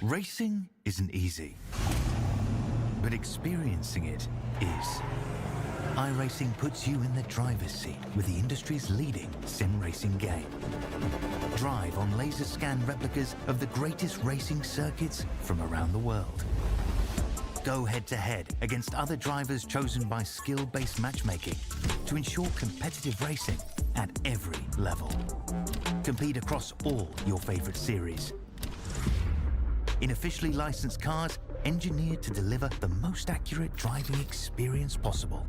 Racing isn't easy, but experiencing it is. iRacing puts you in the driver's seat with the industry's leading sim racing game. Drive on laser scan replicas of the greatest racing circuits from around the world. Go head-to-head against other drivers chosen by skill-based matchmaking to ensure competitive racing at every level. Compete across all your favorite series. In officially licensed cars, engineered to deliver the most accurate driving experience possible.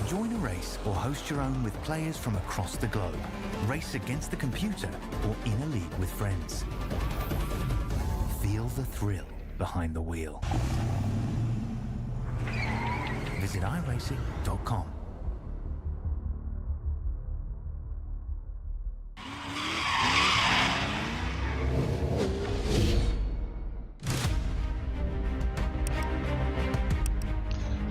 Join a race or host your own with players from across the globe. Race against the computer or in a league with friends. Feel the thrill behind the wheel. Visit iRacing.com.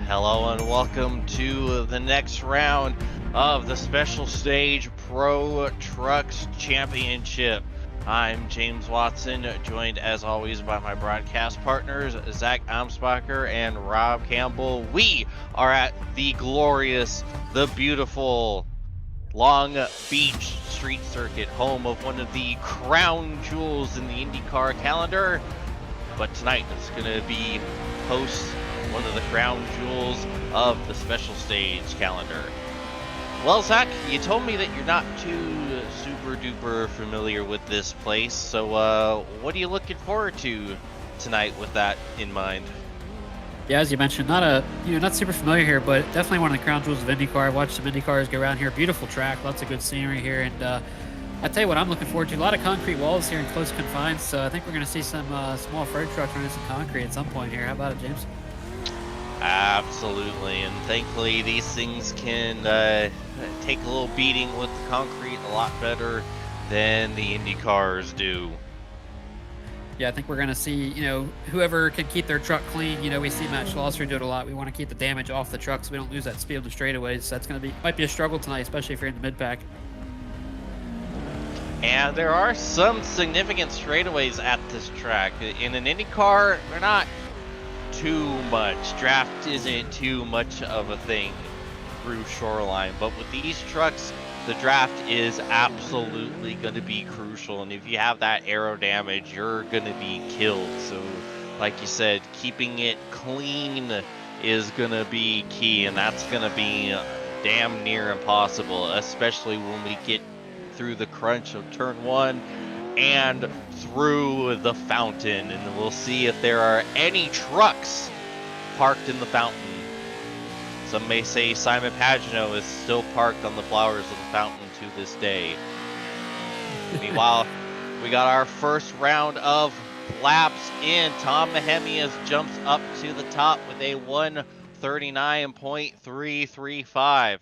Hello and welcome to the next round of the Special Stage Pro Trucks Championship. I'm James Watson, joined as always by my broadcast partners, Zach Amsbacher and Rob Campbell. We are at the glorious, the beautiful Long Beach Street Circuit, home of one of the crown jewels in the IndyCar calendar. But tonight it's going to be host one of the crown jewels of the Special Stage calendar. Well, Zach, you told me that you're not too super duper familiar with this place, so what are you looking forward to tonight with that in mind? Yeah, as you mentioned, not super familiar here, but definitely one of the crown jewels of IndyCar. I've watched some IndyCars go around here. Beautiful track, lots of good scenery here, and I tell you what I'm looking forward to. A lot of concrete walls here in close confines, so I think we're going to see some small freight trucks running some concrete at some point here. How about it, James? Absolutely, and thankfully these things can take a little beating with the concrete a lot better than the Indy cars do. Yeah, I think we're going to see, whoever can keep their truck clean. We see Matt Schlosser do it a lot. We want to keep the damage off the truck so we don't lose that speed on the straightaways. So that's might be a struggle tonight, especially if you're in the mid-pack. And there are some significant straightaways at this track. In an Indy car, they're not too much. Draft isn't too much of a thing through Shoreline, but with these trucks, the draft is absolutely going to be crucial, and if you have that aero damage, you're going to be killed. So like you said, keeping it clean is going to be key, and that's going to be damn near impossible, especially when we get through the crunch of turn one and through the fountain, and we'll see if there are any trucks parked in the fountain. Some may say Simon Pagenaud is still parked on the flowers of the fountain to this day. Meanwhile, we got our first round of laps in. Tom Mahemias jumps up to the top with a 1:39.335.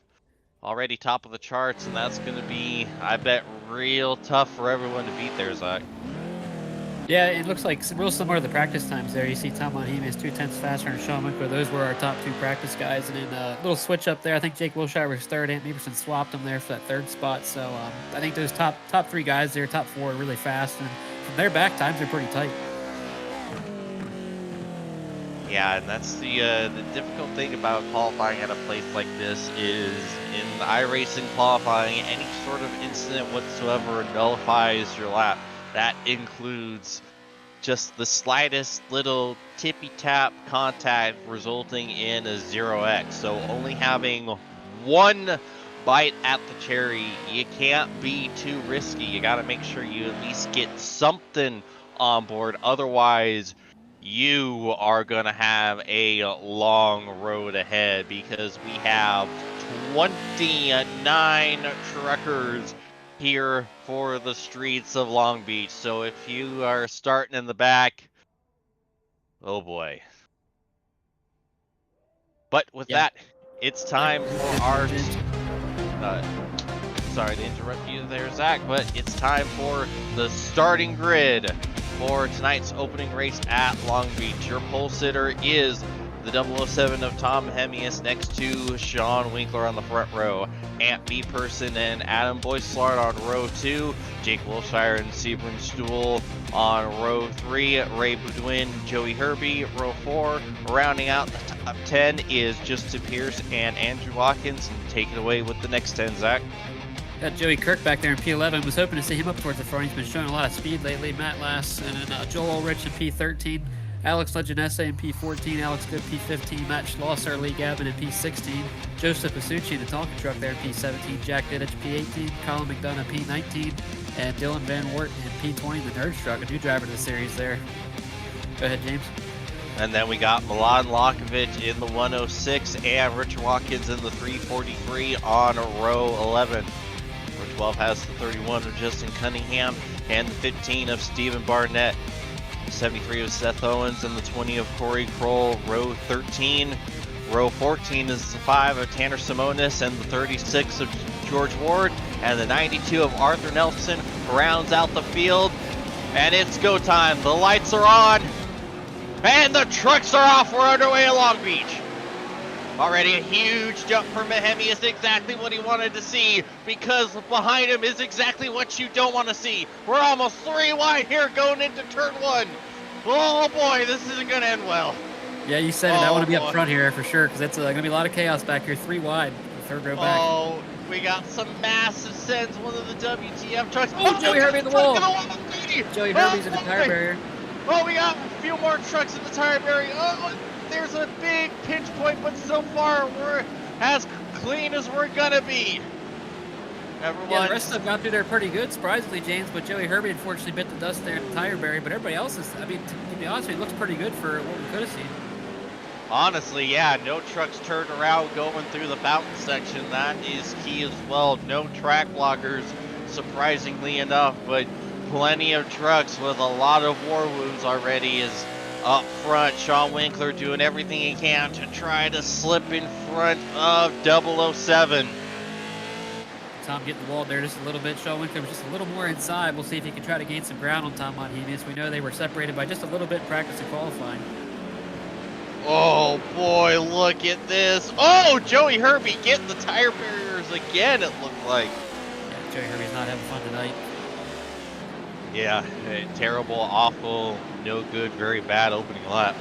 Already top of the charts, and that's going to be, I bet, real tough for everyone to beat there, Zach. Yeah, it looks like real similar to the practice times there. You see Tom Mahemias 2/10 faster than Sean Winkler. Those were our top two practice guys. And then a little switch up there. I think Jake Wilshire was third. Ant Beaverson swapped him there for that third spot. So I think those top three guys there, top four, are really fast. And from their back, times are pretty tight. Yeah, and that's the difficult thing about qualifying at a place like this is in iRacing qualifying, any sort of incident whatsoever nullifies your lap. That includes just the slightest little tippy-tap contact resulting in a 0x. So only having one bite at the cherry, you can't be too risky. You got to make sure you at least get something on board. Otherwise, you are going to have a long road ahead, because we have 29 truckers here for the streets of Long Beach. So if you are starting in the back, oh boy. But with that, it's time for our... sorry to interrupt you there, Zach, but it's time for the starting grid for tonight's opening race at Long Beach. Your pole sitter is The 007 of Tom Hemius next to Sean Winkler on the front row. Ant B. Person and Adam Boyslard on row 2. Jake Wilshire and Sebring Stool on row 3. Ray Boudwin, Joey Herbie, row 4. Rounding out the top 10 is Justin Pierce and Andrew Watkins. And take it away with the next 10, Zach. Got Joey Kirk back there in P11. Was hoping to see him up towards the front. He's been showing a lot of speed lately. Matt Lass and then Joel Ulrich in P13. Alex Leginesse in P14. Alex Good P15. Matt Schlosser, Lee Gavin in P16. Joseph Asucci in the Tonka truck there in P17. Jack Diddich P18. Colin McDonough P19. And Dylan Van Wert in P20 in the Nerds truck. A new driver to the series there. Go ahead, James. And then we got Milan Lokovic in the 106 and Richard Watkins in the 343 on row 11. Row 12 has the 31 of Justin Cunningham and the 15 of Stephen Barnett. The 73 of Seth Owens and the 20 of Corey Kroll. Row 13. Row 14 is the 5 of Tanner Simonis and the 36 of George Ward. And the 92 of Arthur Nelson rounds out the field. And it's go time. The lights are on. And the trucks are off. We're underway at Long Beach. Already a huge jump for Mahemi is exactly what he wanted to see, because behind him is exactly what you don't want to see. We're almost 3 wide here going into turn 1. Oh boy, this isn't going to end well. Yeah, you said it. I want to be up front here for sure, because it's going to be a lot of chaos back here. 3 wide, third row back. Oh, we got some massive sends. One of the WTF trucks. Oh, Joey Herbie in the wall. Joey Herbie's in the tire barrier. Oh, we got a few more trucks in the tire barrier. Oh, there's a big pinch point, but so far we're as clean as we're gonna be. Everyone. Yeah, the rest of them got through there pretty good, surprisingly, James. But Joey Herbie unfortunately bit the dust there in the tire barrier. But everybody else is, I mean, to be honest with you, it looks pretty good for what we could have seen. Honestly, yeah, no trucks turned around going through the fountain section. That is key as well. No track blockers, surprisingly enough, but plenty of trucks with a lot of war wounds already is up front. Sean Winkler doing everything he can to try to slip in front of 007. Tom getting the wall there just a little bit. Sean Winkler was just a little more inside. We'll see if he can try to gain some ground on Tom Monhemius. We know they were separated by just a little bit in practice and qualifying. Oh boy, look at this. Oh, Joey Herbie getting the tire barriers again, it looked like. Yeah, Joey Herbie's not having fun tonight. Yeah, terrible, awful, no good, very bad opening lap.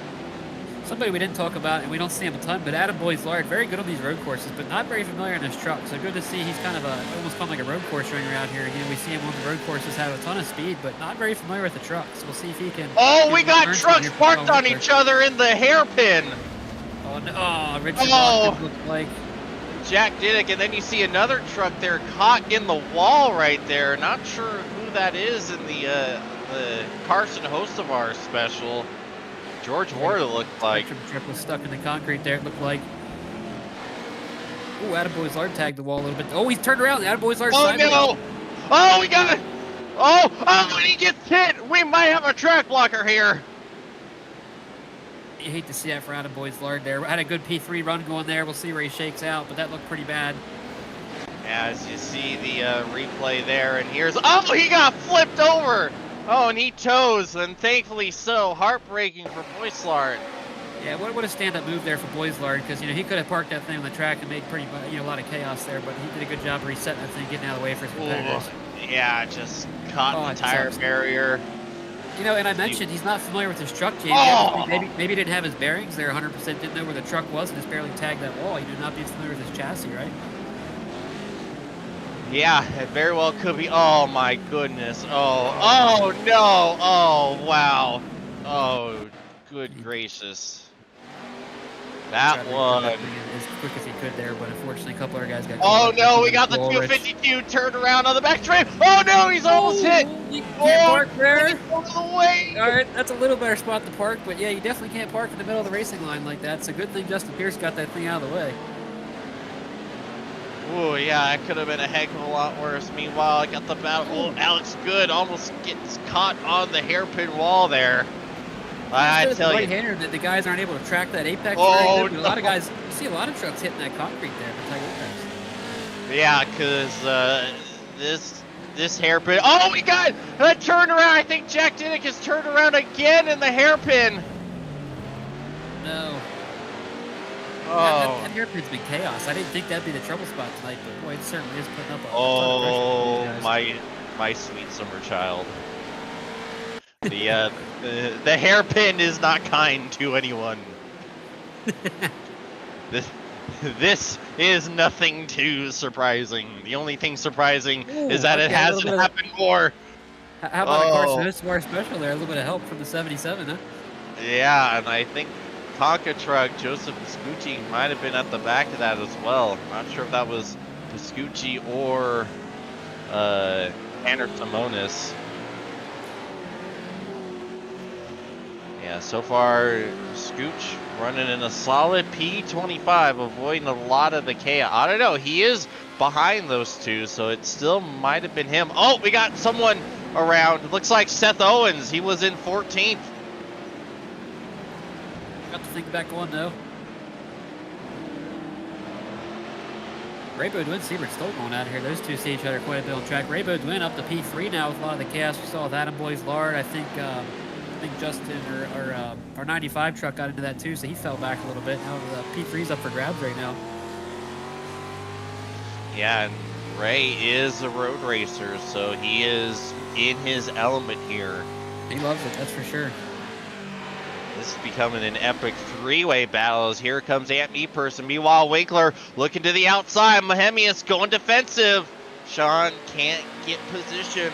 Somebody we didn't talk about, and we don't see him a ton, but Adam Boyslard, very good on these road courses, but not very familiar in his truck. So good to see he's kind of almost come like a road course ringer out here. Again, we see him on the road courses have a ton of speed, but not very familiar with the trucks. We'll see if he can. Oh, we got trucks parked on each other in the hairpin. Oh, no. Oh, Richard Watkins looks like. Jack Didick, and then you see another truck there caught in the wall right there. Not sure who that is in the Carson Hocevar special. George Ward, it looked like. The truck was stuck in the concrete there, it looked like. Ooh, Adam Boyslard tagged the wall a little bit. Oh, he's turned around. Adam Boyslard. Oh, no. Oh, we got it. Oh, and he gets hit. We might have a track blocker here. You hate to see that for Adam Boyslard there. Had a good P3 run going there. We'll see where he shakes out, but that looked pretty bad. As you see the replay there, and here's, oh, he got flipped over. Oh, and he toes, and thankfully so. Heartbreaking for Boyslard. Yeah, what a stand-up move there for Boyslard, because he could have parked that thing on the track and made pretty a lot of chaos there, but he did a good job resetting that thing, getting out of the way for his competitors. Ooh, yeah, just caught the tire barrier. And I mentioned he's not familiar with his truck, James. Oh. Maybe he didn't have his bearings there 100%, didn't know where the truck was, and just barely tagged that wall. He did not be familiar with his chassis, right? Yeah, it very well could be. Oh my goodness. Oh no. Oh wow. Oh, good gracious. That one. As quick as he could there, but unfortunately a couple other guys got. Oh no, we got the 252 turned around on the back train. Oh no, he's almost hit. You can't park there. All the way. All right, that's a little better spot to park, but yeah, you definitely can't park in the middle of the racing line like that. It's a good thing Justin Pierce got that thing out of the way. Ooh, yeah, that could have been a heck of a lot worse. Meanwhile, I got the battle. Oh, Alex Good almost gets caught on the hairpin wall there. I tell you. Right-hander that the guys aren't able to track that apex. Oh, no. A lot of guys, you see a lot of trucks hitting that concrete there. Yeah, because this hairpin. Oh, we got a turnaround. I think Jack Didick has turned around again in the hairpin. No. Oh. That hairpin's been chaos. I didn't think that'd be the trouble spot tonight, but boy, it certainly is putting up a ton of Oh, pressure for these guys. my sweet summer child. The hairpin is not kind to anyone. This is nothing too surprising. The only thing surprising is that it Okay, a little hasn't bit of- happened more. How about a car so far special there? A little bit of help from the 77, huh? Yeah, and I think Tonka truck, Joseph Piscucci might have been at the back of that as well. Not sure if that was Piscucci or Tanner Simonis. Yeah, so far, Scooch running in a solid P25, avoiding a lot of the chaos. I don't know, he is behind those two, so it still might have been him. Oh, we got someone around. It looks like Seth Owens. He was in 14th. Got the thing back on, though. Raybo Dwin, Siebert still going out of here. Those two see each other quite a bit on track. Raybo Dwin up to P3 now with a lot of the chaos we saw with Adam Boy's Lard. I think Justin or our 95 truck got into that too, so he fell back a little bit. Now the P3's up for grabs right now. Yeah, and Ray is a road racer, so he is in his element here. He loves it, that's for sure. This is becoming an epic three-way battle as here comes Ant Meeperson. Meanwhile, Winkler looking to the outside. Mohemius going defensive. Sean can't get position.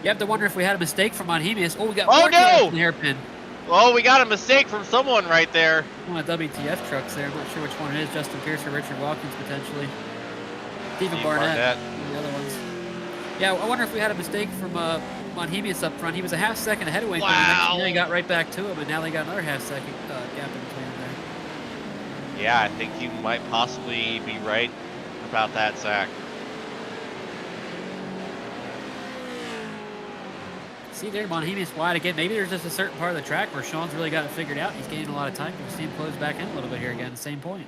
You have to wonder if we had a mistake from Monhemius. Oh, we got Oh, no! in the hairpin. Oh, we got a mistake from someone right there. One of the WTF trucks there. I'm not sure which one it is. Justin Pierce or Richard Watkins, potentially. Stephen Barnett. One of the other ones. Yeah, I wonder if we had a mistake from Monhemius up front. He was a half second ahead of Winkler. Wow. And then he got right back to him, and now they got another half second gap in between there. Yeah, I think you might possibly be right about that, Zach. See there, Monhemius wide again. Maybe there's just a certain part of the track where Sean's really got it figured out. He's gaining a lot of time. We'll see him close back in a little bit here again, same point.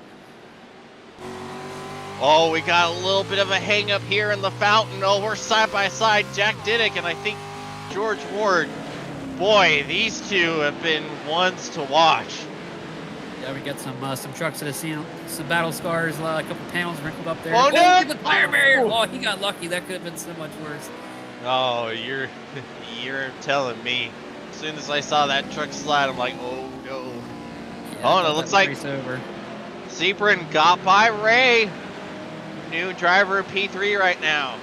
Oh, we got a little bit of a hang up here in the fountain. Oh, we're side by side, Jack Diddick and I think George Ward. Boy, these two have been ones to watch. Yeah, we got some trucks that have seen some battle scars, a couple panels wrinkled up there. Oh, no! The tire barrier! Oh, he got lucky. That could have been so much worse. Oh, you're telling me. As soon as I saw that truck slide, I'm like, oh no. Yeah, Oh, and it looks like over. Sebring got by Ray. New driver P3 right now.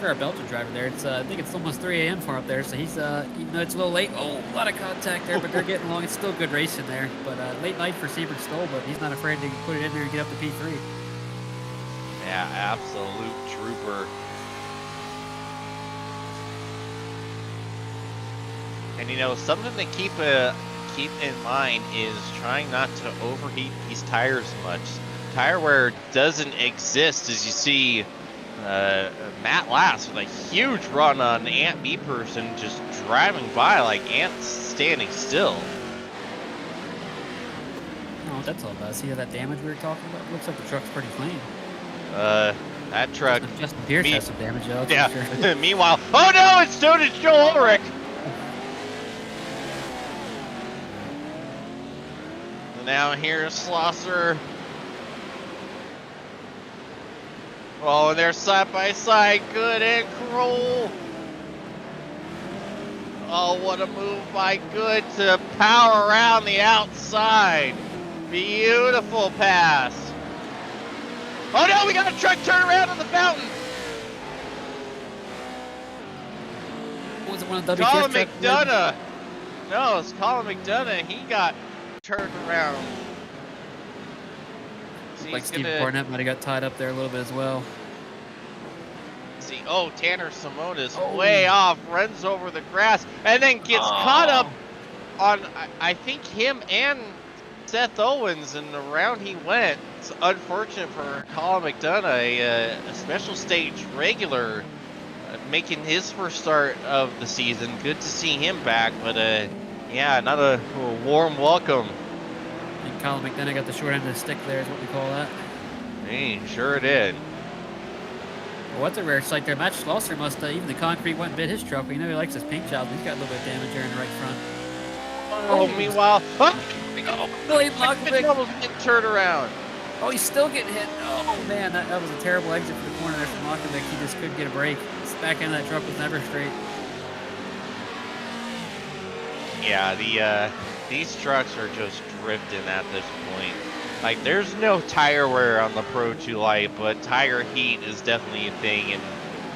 For our Belgian driver there, it's I think it's almost 3 a.m. for him up there, so he's even though it's a little late. Oh, a lot of contact there, but they're getting along. It's still good racing there, but late night for Sebring Stoll, but he's not afraid to put it in there and get up to P3. Yeah, absolute trooper. And you know, something to keep in mind is trying not to overheat these tires much. Tire wear doesn't exist, as you see Matt Last with a huge run on Ant Meeperson just driving by like Ant's standing still. Oh, that's all about. See that damage we were talking about? Looks like the truck's pretty clean. That truck. Justin Pierce has some damage though. Yeah. Sure. Meanwhile, oh no, it's so did Joel Ulrich. Now here's Schlosser. Oh, and they're side by side. Good and Kroll. Oh, what a move by Good to power around the outside. Beautiful pass. Oh no, we got a truck turn around on the fountain. Was it one of the Colin WTF McDonough. No, it's Colin McDonough. He got turned around. See, like he's Steve gonna Barnett might have got tied up there a little bit as well. see. Oh, Tanner Simonis way off, runs over the grass, and then gets caught up on, I think, him and Seth Owens, and around he went. It's unfortunate for Colin McDonough, a special stage regular, making his first start of the season. Good to see him back, but yeah, not a warm welcome. I think Colin McDonough got the short end of the stick there is what we call that. He sure did. Well, what's a rare sight there? Matt Schlosser must even the concrete went and bit his truck. We know he likes his paint job. He's got a little bit of damage there in the right front. Oh, meanwhile, William Lockovic. almost get turned around. Oh, he's still getting hit. Oh, man, that was a terrible exit for the corner there from Lockovic. He just couldn't get a break. His back end of that truck was never straight. Yeah, these trucks are just drifting at this point. Like, there's no tire wear on the Pro 2 Lite, but tire heat is definitely a thing, and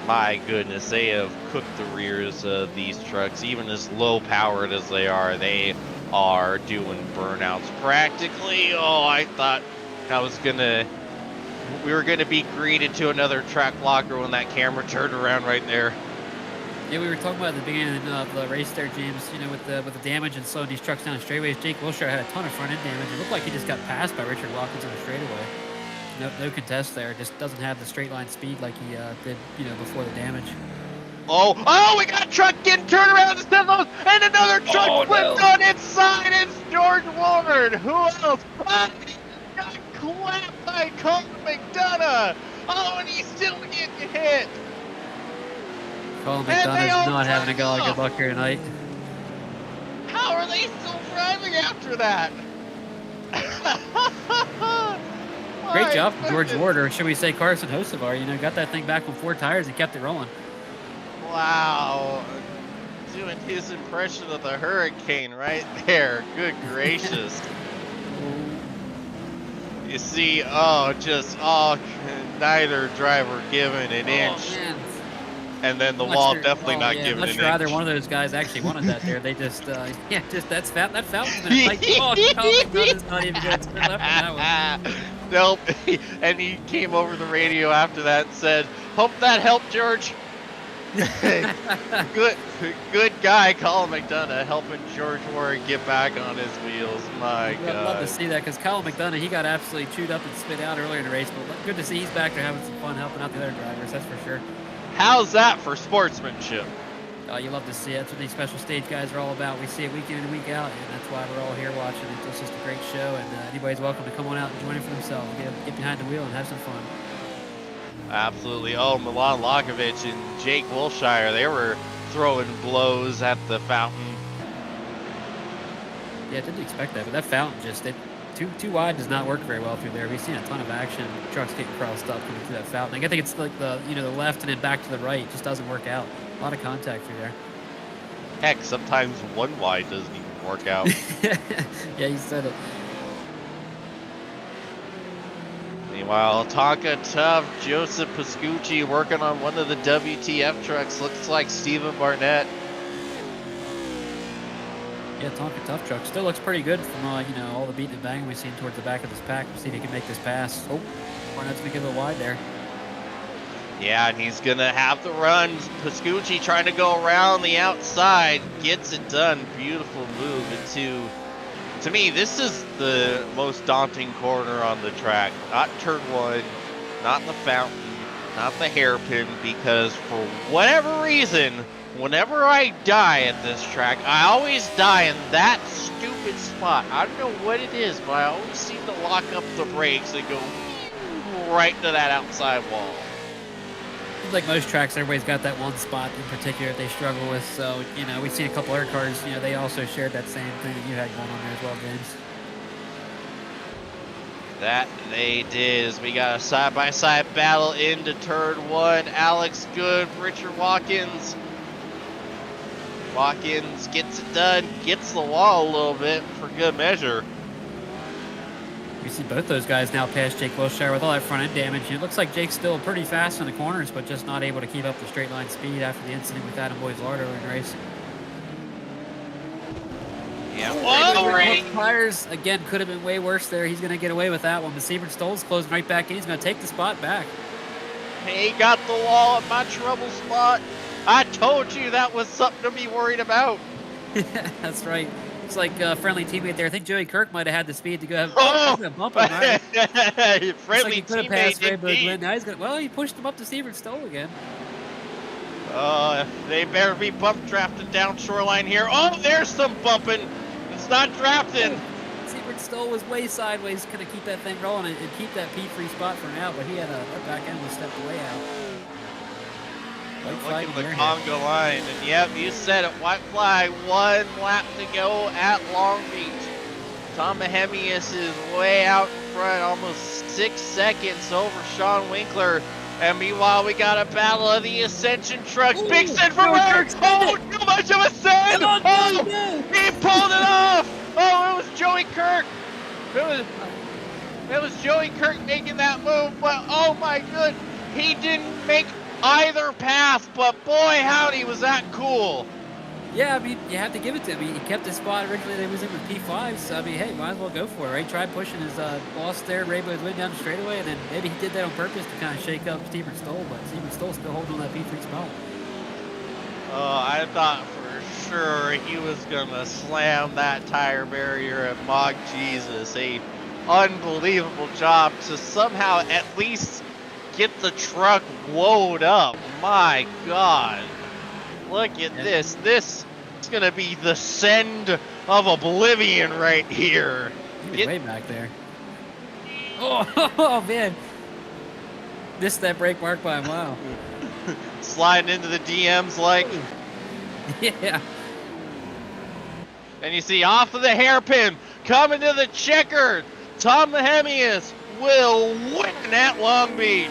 my goodness, they have cooked the rears of these trucks. Even as low-powered as they are doing burnouts practically. Oh, I thought we were gonna be greeted to another track blocker when that camera turned around right there. Yeah, we were talking about at the beginning of the race there, James, with the damage and slowing these trucks down straightaways. Jake Wilshire had a ton of front-end damage. It looked like he just got passed by Richard Watkins on the straightaway. No contest there. Just doesn't have the straight line speed like he did, before the damage. Oh, we got a truck getting turned around instead of those, and another truck flipped on its side. It's George Ward. Who else? He got clapped by Colin McDonough. Oh, and he's still getting hit. Colin McDonough's not having a golly good luck here tonight. How are they still driving after that? Great job from George Ward, or should we say Carson Hocevar. Got that thing back on 4 tires and kept it rolling. Wow. Doing his impression of the hurricane right there. Good gracious. You see, neither driver giving an inch. Man. And then the wall definitely not giving an inch. Either one of those guys actually wanted that there. They just, that fountain's been like, Colin McDonough's not even going to turn left on that one. Nope. And he came over the radio after that and said, "Hope that helped, George." good guy, Colin McDonough, helping George Ward get back on his wheels. My God. I'd love to see that, because Colin McDonough, he got absolutely chewed up and spit out earlier in the race, but good to see he's back there having some fun helping out the other drivers, that's for sure. How's that for sportsmanship? Oh, you love to see it. That's what these special stage guys are all about. We see it week in and week out, and that's why we're all here watching it. It's just a great show, and anybody's welcome to come on out and join it for themselves. Get behind the wheel and have some fun. Absolutely. Oh, Milan Lockovic and Jake Wilshire, they were throwing blows at the fountain. Yeah, I didn't expect that, but that fountain too wide does not work very well through there. We've seen a ton of action, trucks getting crossed up coming through that fountain. I think it's like the left and then back to the right. It just doesn't work out. A lot of contact through there. Heck, sometimes one wide doesn't even work out. Yeah, you said it. Meanwhile, Tonka Tough, Joseph Pascucci working on one of the WTF trucks. Looks like Stephen Barnett. Yeah, Tonka Tough truck still looks pretty good from all the beating and banging we've seen towards the back of this pack. We'll see if he can make this pass. Oh, Barnett's gonna get a little wide there. Yeah, and he's gonna have to run. Pascucci trying to go around the outside, gets it done. Beautiful move into. To me, this is the most daunting corner on the track. Not turn 1, not the fountain, not the hairpin, because for whatever reason, whenever I die at this track, I always die in that stupid spot. I don't know what it is, but I always seem to lock up the brakes and go right to that outside wall. Like most tracks, everybody's got that one spot in particular that they struggle with. So, we've seen a couple other cars, they also shared that same thing that you had going on there as well, James. That they did. As we got a side-by-side battle into turn 1. Alex Good, Richard Watkins. Watkins gets it done, gets the wall a little bit for good measure. We see both those guys now pass Jake Wilshire with all that front end damage. It looks like Jake's still pretty fast in the corners, but just not able to keep up the straight line speed after the incident with Adam Boyd's Lard earlier in the race. Yeah, whoa, tires again could have been way worse there. He's going to get away with that one. But Siebert Stoll's closing right back in. He's going to take the spot back. He got the wall at my trouble spot. I told you that was something to be worried about. That's right. It's like a friendly teammate there. I think Joey Kirk might have had the speed to go have a bump him, right? Friendly like he teammate indeed. Now he's well, he pushed him up to Siebert Stoll again. They better be bump drafting down shoreline here. Oh, there's some bumping. It's not drafting. Siebert Stoll was way sideways, going to keep that thing rolling and keep that P3 spot for now, but he had a back end was stepped way out. White I'm flag looking in at the your Congo line, and yep, you said it. White flag, 1 lap to go at Long Beach. Tom Mahemius is way out in front, almost 6 seconds over Sean Winkler. And meanwhile, we got a battle of the Ascension trucks. Ooh, Big send from Joey Ray. Kirk sent Oh, it. too much of a send. Come on, Oh, Joey, go. he pulled it off. Oh, it was Joey Kirk. It was Joey Kirk making that move, but oh my good, he didn't make either path, but boy howdy was that cool. Yeah, I mean, you have to give it to him. He kept his spot originally that he was in with P5, so I mean, hey, might as well go for it, right? Tried pushing his boss there, Rainbow's win down the straightaway, and then maybe he did that on purpose to kind of shake up Steven Stoll, but Steven Stoll's still holding on that P3 spot. I thought for sure he was gonna slam that tire barrier at Mog Jesus. A unbelievable job to somehow at least get the truck woed up. My God. Look at this. This is going to be the send of oblivion right here. He was way back there. Oh, man. Missed that brake mark by a mile. Sliding into the DMs like. Yeah. And you see off of the hairpin, coming to the checker. Tom Mahemius will win at Long Beach.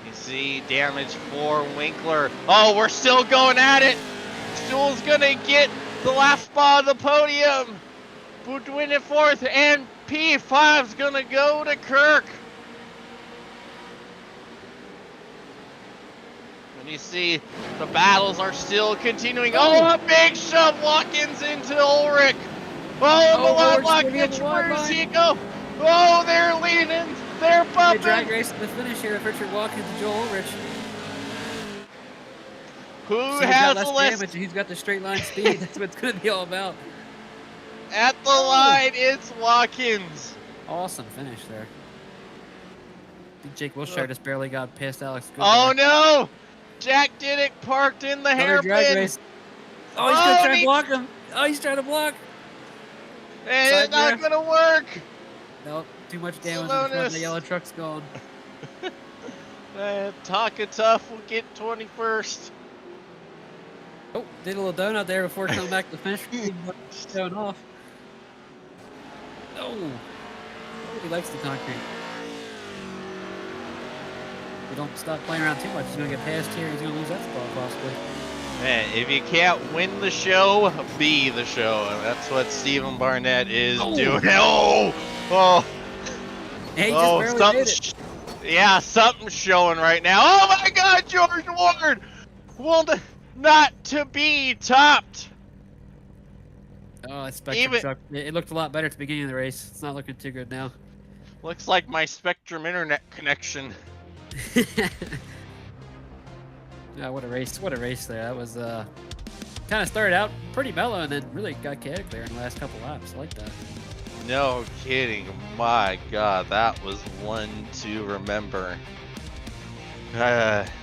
You see damage for Winkler. Oh, we're still going at it. Stool's gonna get the last spot of the podium. Boudouin in 4th, and P5's gonna go to Kirk. And you see the battles are still continuing. Oh, a big shove Watkins into Ulrich. Oh, Milan Lockitch, where does he go? Oh, they're leaning. They're bumping. Drag race to the finish here with Richard Watkins and Joel Ulrich. Who so has less the list? damage and he's got the straight line speed. That's what it's going to be all about. At the line, it's Watkins. Awesome finish there. I think Jake Wilshire just barely got past Alex Goodwin. Oh, no. Jack Diddick parked in the hairpin. Oh, he's going to try to block him. Oh, he's trying to block. And it's not going to work. Nope, too much damage in front of the yellow truck's gone. Tonka Tough will get 21st. Oh, did a little donut there before coming back to the finish. Showing off. Oh, he likes the concrete. If you don't stop playing around too much, he's going to get past here. He's going to lose that spot possibly. Man, if you can't win the show, be the show. And that's what Stephen Barnett is doing. Oh! Oh! Hey, he just barely made it. Yeah, something's showing right now. Oh my God, George Ward! Well, not to be topped. Oh, that Spectrum truck. It looked a lot better at the beginning of the race. It's not looking too good now. Looks like my Spectrum internet connection. Yeah, what a race. What a race there. That was, kind of started out pretty mellow and then really got chaotic there in the last couple laps. I like that. No kidding. My God, that was one to remember.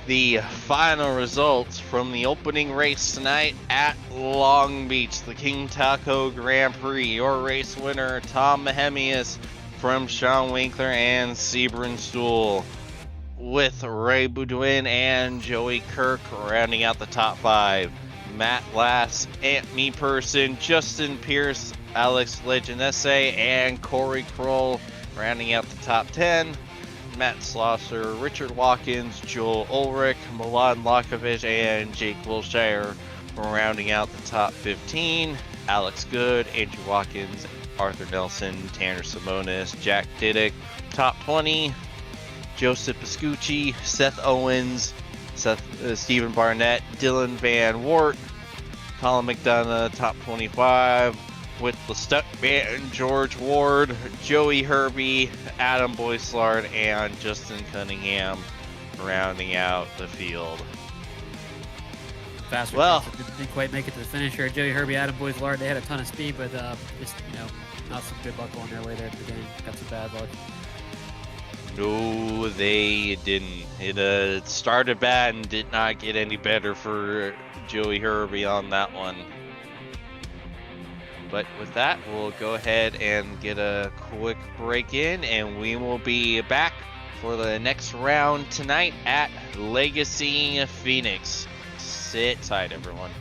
The final results from the opening race tonight at Long Beach, the King Taco Grand Prix. Your race winner, Tom Mahemius from Sean Winkler and Sebring Stool, with Ray Boudouin and Joey Kirk rounding out the top 5. Matt Lass, Ant Me Person, Justin Pierce, Alex Legenesse, and Corey Kroll rounding out the top 10. Matt Slosser, Richard Watkins, Joel Ulrich, Milan Lakovic, and Jake Wilshire rounding out the top 15. Alex Good, Andrew Watkins, Arthur Nelson, Tanner Simonis, Jack Diddick, top 20. Joseph Piscucci, Seth Owens, Stephen Barnett, Dylan Van Wart, Colin McDonough, top 25, with the Stuntman, George Ward, Joey Herbie, Adam Boyslard, and Justin Cunningham rounding out the field. Faster didn't quite make it to the finish here. Joey Herbie, Adam Boyslard, they had a ton of speed, but just, not some good luck on their way there at the beginning. Got some bad luck. No, they didn't. It started bad and did not get any better for Joey Herbie on that one. But with that, we'll go ahead and get a quick break in, and we will be back for the next round tonight at Legacy Phoenix. Sit tight, everyone.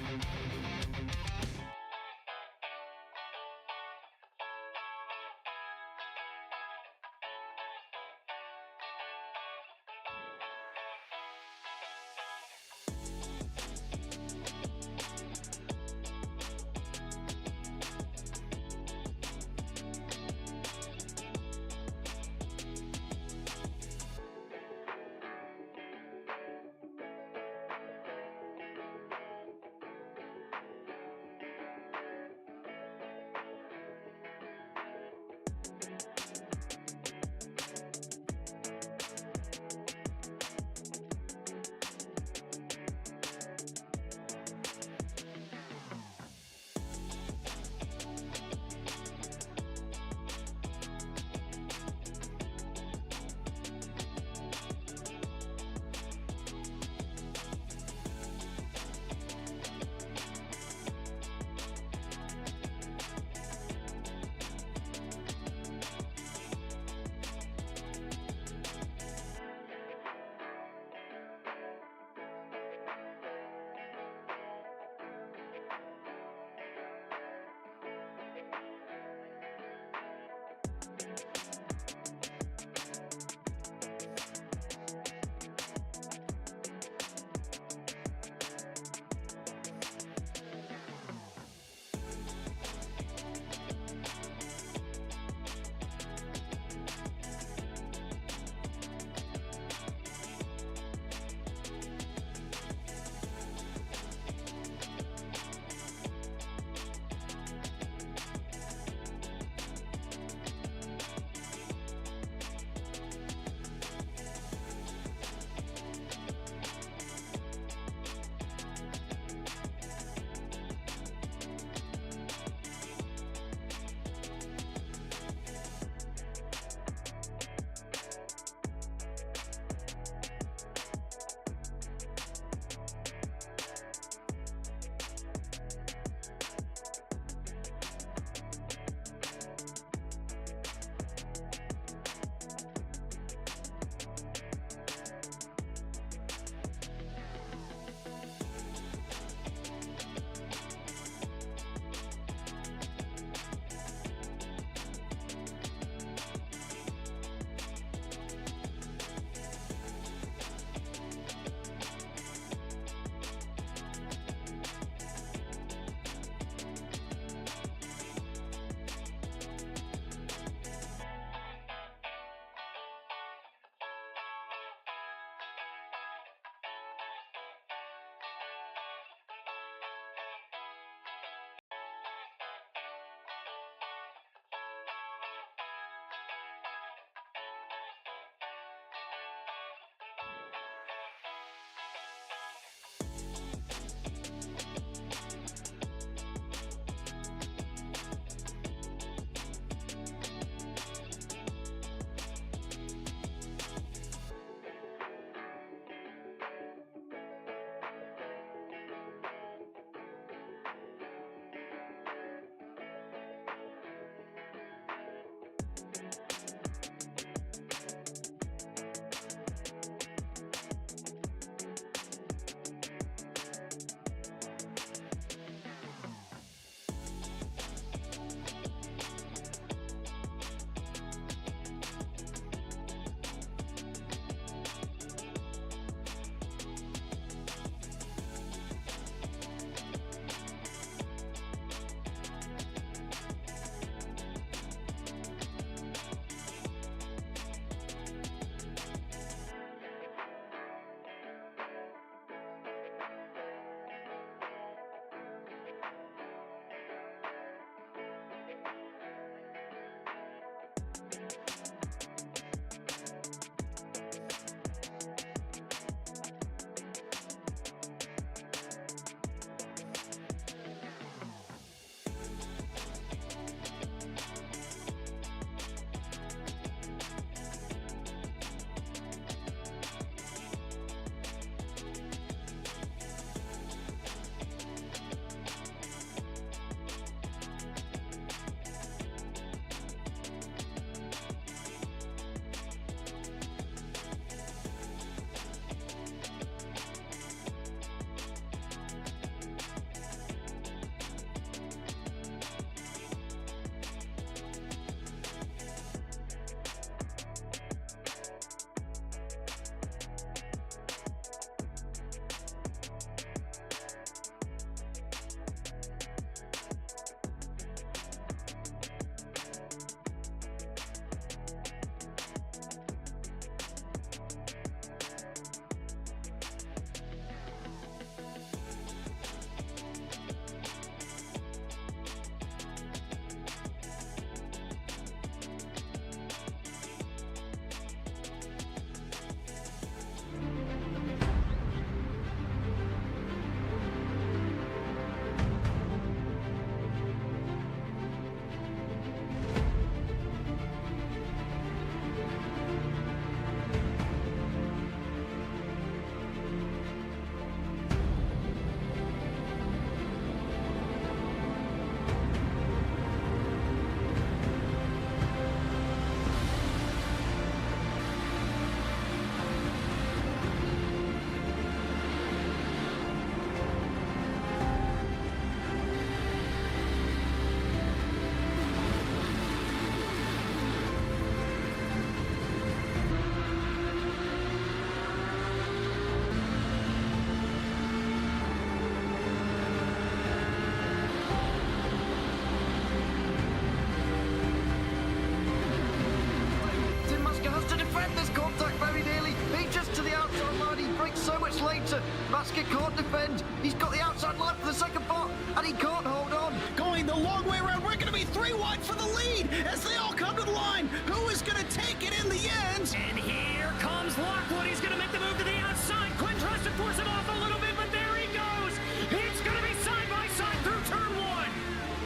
Oscar can't defend. He's got the outside line for the second part, and he can't hold on. Going the long way around, we're going to be 3 wide for the lead as they all come to the line. Who is going to take it in the end? And here comes Lockwood. He's going to make the move to the outside. Quinn tries to force him off a little bit, but there he goes. It's going to be side by side through turn 1.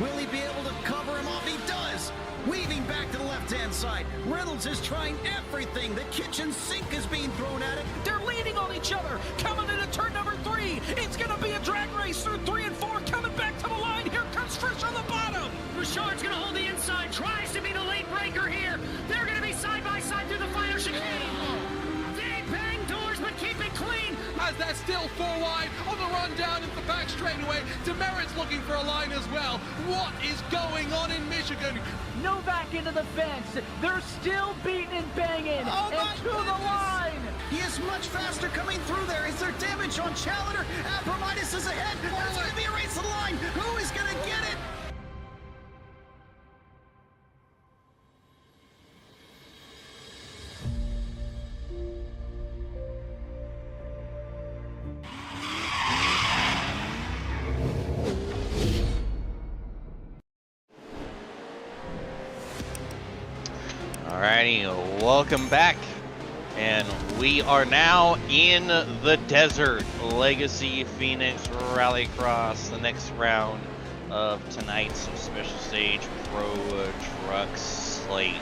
Will he be able to cover him off? He does. Weaving back to the left-hand side. Reynolds is trying everything. The kitchen sink is being thrown at it. They're leaning on each other. Coming into turn number 3. It's going to be a drag race through 3 and 4. Coming back to the line. Here comes Frisch on the bottom. Bouchard's going to hold the inside. Tries to be the late breaker here. They're going to be side by side through the final chicane. They bang doors, but keep it clean. As they're still 4 wide on the run down into the back straightaway. Demerit's looking for a line as well. What is going on in Michigan? Novak into the fence. They're still beating and banging. Oh, my and to the goodness. line. He is much faster coming through there. Is there damage on Challenger? Abramitis is ahead. There's going to be a race to the line. Who is going to get it? Alrighty, welcome back. And we are now in the desert. Legacy Phoenix Rallycross, the next round of tonight's special stage pro truck slate.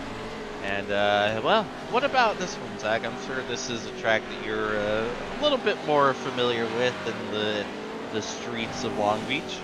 And, well, what about this one, Zach? I'm sure this is a track that you're a little bit more familiar with than the streets of Long Beach.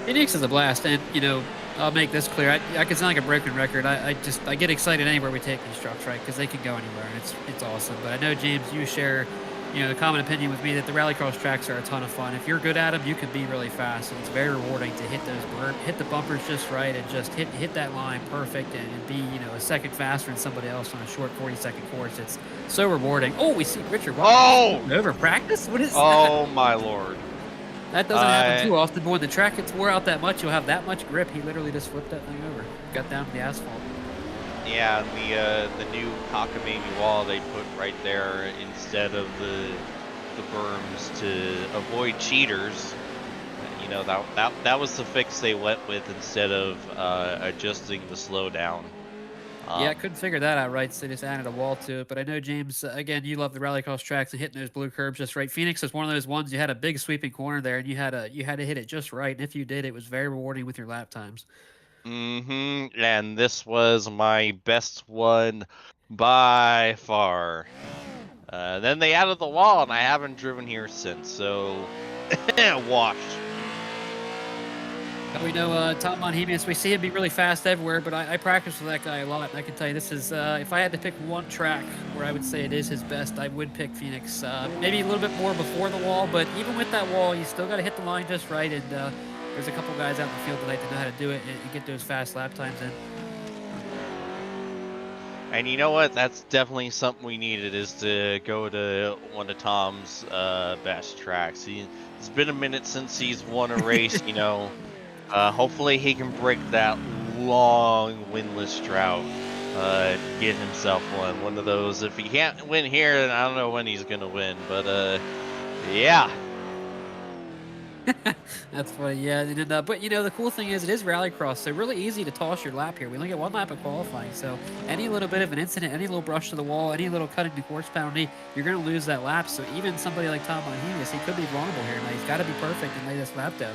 Phoenix is a blast, and you know, I'll make this clear. I can sound like a broken record. I get excited anywhere we take these trucks, right? Because they can go anywhere, and it's awesome. But I know, James, you share, you know, the common opinion with me that the rallycross tracks are a ton of fun. If you're good at them, you can be really fast, and it's very rewarding to hit the bumpers just right and just hit that line perfect and be, you know, a second faster than somebody else on a short 40-second course. It's so rewarding. Oh, we see Richard. Wow. Oh, over practice? What is that? Oh my lord. That doesn't happen too often, but when the track gets wore out that much, you'll have that much grip. He literally just flipped that thing over, got down to the asphalt. Yeah, the new cockamamie wall they put right there instead of the berms to avoid cheaters. You know, that was the fix they went with instead of adjusting the slowdown. Yeah, I couldn't figure that out right, so they just added a wall to it. But I know, James, again, you love the rallycross tracks and hitting those blue curbs just right. Phoenix is one of those ones you had a big sweeping corner there, and you had to hit it just right. And if you did, it was very rewarding with your lap times. Mm-hmm. And this was my best one by far. Then they added the wall, and I haven't driven here since. So, washed. We know Tom Monhemius, we see him be really fast everywhere, but I practice with that guy a lot. And I can tell you, this is, if I had to pick one track where I would say it is his best, I would pick Phoenix. Maybe a little bit more before the wall, but even with that wall, you still got to hit the line just right. And there's a couple guys out in the field tonight that know how to do it and get those fast lap times in. And you know what? That's definitely something we needed, is to go to one of Tom's best tracks. It's been a minute since he's won a race, you know. Hopefully he can break that long winless drought, get himself one of those. If he can't win here, then I don't know when he's gonna win, but yeah. That's funny, yeah. And, but you know, the cool thing is it is rallycross, so really easy to toss your lap here. We only get one lap of qualifying, so any little bit of an incident, any little brush to the wall, any little cutting the course penalty, you're going to lose that lap. So even somebody like Tom Monhemius, he could be vulnerable here tonight. He's got to be perfect and lay this lap down.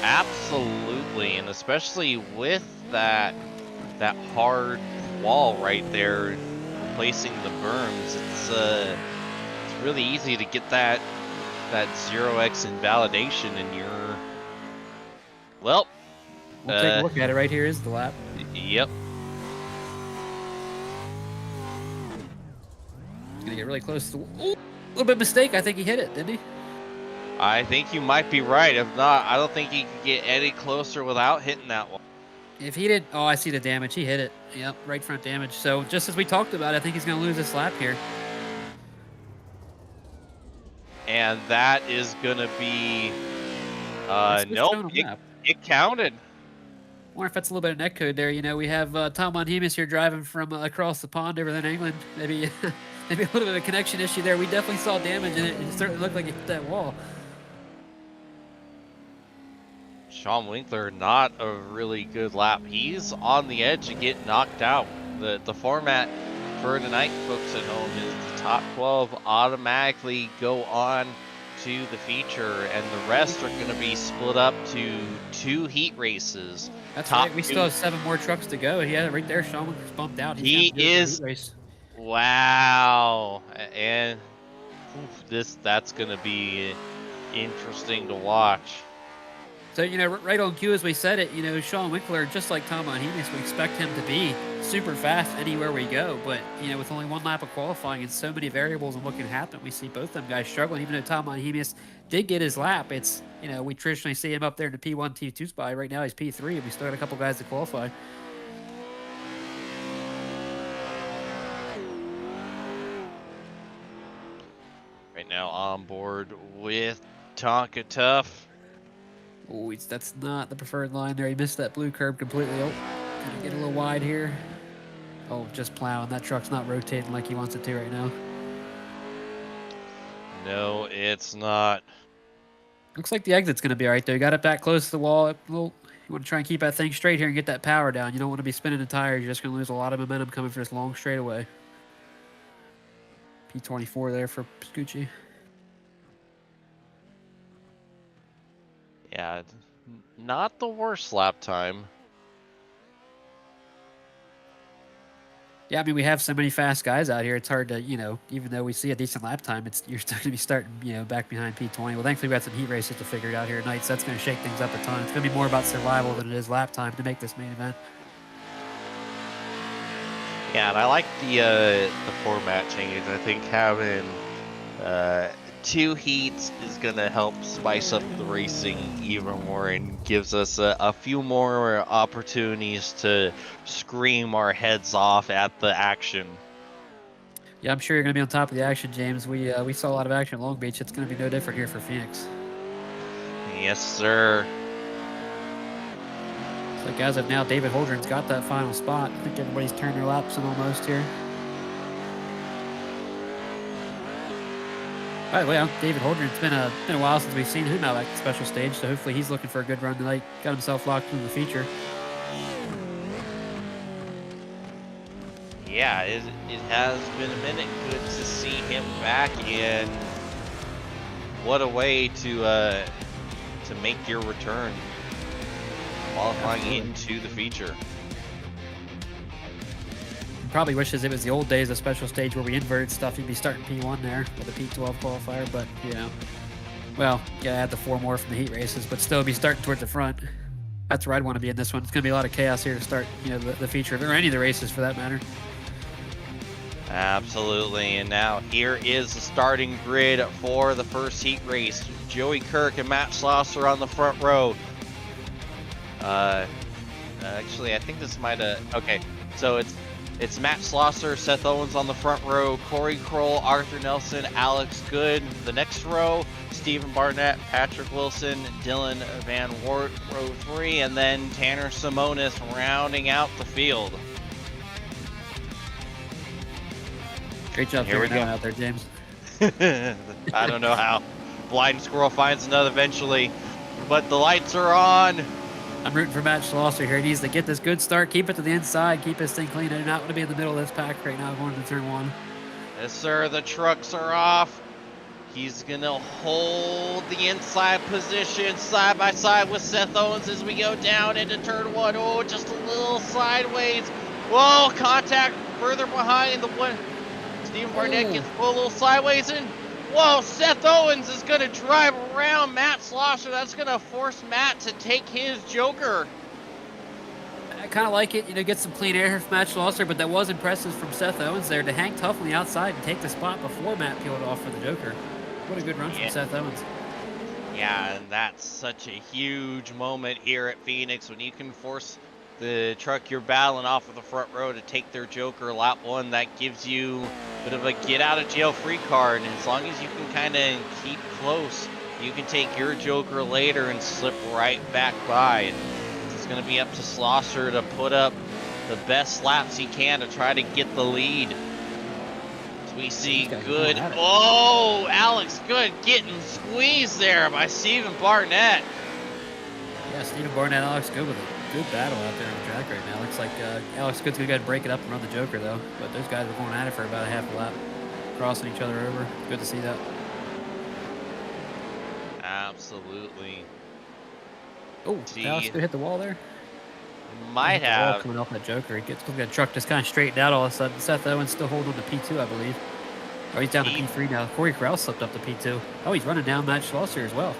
Absolutely, and especially with that hard wall right there, placing the berms, it's really easy to get that 0x invalidation in your. Well, we'll take a look at it. Right here is the lap. Yep. He's gonna get really close to. Ooh, a little bit of mistake. I think he hit it, didn't he? I think you might be right. If not, I don't think he could get any closer without hitting that one. If he did, oh, I see the damage. He hit it. Yep, right front damage. So just as we talked about, I think he's going to lose this lap here. And that is going to be, nope, it counted. wonder if that's a little bit of netcode there. You know, we have Tom Monhemus here driving from across the pond over there in England. Maybe maybe a little bit of a connection issue there. We definitely saw damage in it. It certainly looked like it hit that wall. Sean Winkler, not a really good lap. He's on the edge of getting knocked out. The format for tonight, folks at home, is the top 12 automatically go on to the feature, and the rest are going to be split up to 2 heat races. That's Top right. We two- still have 7 more trucks to go. He had it right there. Sean Winkler's bumped out. He He's gonna do it for the is- heat race. Wow, and that's going to be interesting to watch. So, you know, right on cue as we said it, you know, Sean Winkler, just like Tom Monhemus, we expect him to be super fast anywhere we go. But, you know, with only 1 lap of qualifying and so many variables and what can happen, we see both them guys struggling. Even though Tom Monhemus did get his lap, it's, you know, we traditionally see him up there in the P1, T2 spot. Right now he's P3, and we still got a couple guys to qualify. Right now on board with Tonka Tough. Oh, that's not the preferred line there. He missed that blue curb completely. Oh, gonna get a little wide here. Oh, just plowing. That truck's not rotating like he wants it to right now. No, it's not. Looks like the exit's gonna be all right though. You got it back close to the wall. You want to try and keep that thing straight here and get that power down. You don't want to be spinning the tires. You're just gonna lose a lot of momentum coming for this long straightaway. P24 there for Scucci. Yeah, not the worst lap time. Yeah, I mean, we have so many fast guys out here. It's hard to, you know, even though we see a decent lap time, you're still going to be starting, you know, back behind P20. Well, thankfully, we got some heat races to figure it out here tonight, so that's going to shake things up a ton. It's going to be more about survival than it is lap time to make this main event. Yeah, and I like the format change. I think having 2 heats is going to help spice up the racing even more and gives us a few more opportunities to scream our heads off at the action. Yeah, I'm sure you're going to be on top of the action, James. We saw a lot of action at Long Beach. It's going to be no different here for Phoenix. Yes, sir. So, as of now, David Holdren's got that final spot. I think everybody's turned their laps in almost here. By the way, David Holdren, it's been a while since we've seen him out at the special stage, so hopefully he's looking for a good run tonight. Got himself locked into the feature. Yeah, it has been a minute. Good to see him back, and what a way to make your return, qualifying into the feature. Probably wishes it was the old days of special stage where we inverted stuff. You'd be starting P1 there with a P12 qualifier, but you know, well, yeah, add the 4 more from the heat races, but still be starting towards the front. That's where I'd want to be in this one. It's going to be a lot of chaos here to start, you know, the feature, or any of the races for that matter. Absolutely, and now here is the starting grid for the first heat race. Joey Kirk and Matt Schlosser on the front row. Actually, I think this might have... Okay, so it's Matt Schlosser, Seth Owens on the front row, Corey Kroll, Arthur Nelson, Alex Good. The next row, Stephen Barnett, Patrick Wilson, Dylan Van Wart, row 3, and then Tanner Simonis rounding out the field. Great job Here we figuring that go. out there, James. I don't know how. Blind Squirrel finds another eventually, but the lights are on. I'm rooting for Matt Schlosser here. He needs to get this good start, keep it to the inside, keep this thing clean. I do not want to be in the middle of this pack right now going into turn 1. Yes, sir. The trucks are off. He's going to hold the inside position side by side with Seth Owens as we go down into turn 1. Oh, just a little sideways. Whoa, contact further behind the one. Stephen Barnett gets pulled a little sideways, and whoa, Seth Owens is going to drive around Matt Schlosser. That's going to force Matt to take his Joker. I kind of like it, you know, get some clean air from Matt Schlosser, but that was impressive from Seth Owens there to hang tough on the outside and take the spot before Matt peeled off for the Joker. What a good run from Seth Owens. Yeah, and that's such a huge moment here at Phoenix when you can force the truck you're battling off of the front row to take their Joker lap 1. That gives you a bit of a get out of jail free card, and as long as you can kind of keep close, you can take your Joker later and slip right back by. And to It's going to be up to Schlosser to put up the best laps he can to try to get the lead. As we see Good. Oh, Alex Good getting squeezed there by Stephen Barnett. Yeah, Stephen Barnett, Alex Good with a good battle out there on the track right now. Looks like Alex Good's going to go ahead and break it up and run the Joker, though. But those guys are going at it for about a half a lap, crossing each other over. Good to see that. Absolutely. Oh, Alex Good hit the wall there. Might have. Coming off that Joker. He gets the truck just kind of straightened out all of a sudden. Seth Owens still holding on to P2, I believe. Oh, he's down to P3 now. Corey Krause slipped up to P2. Oh, he's running down Matt Schlosser as well.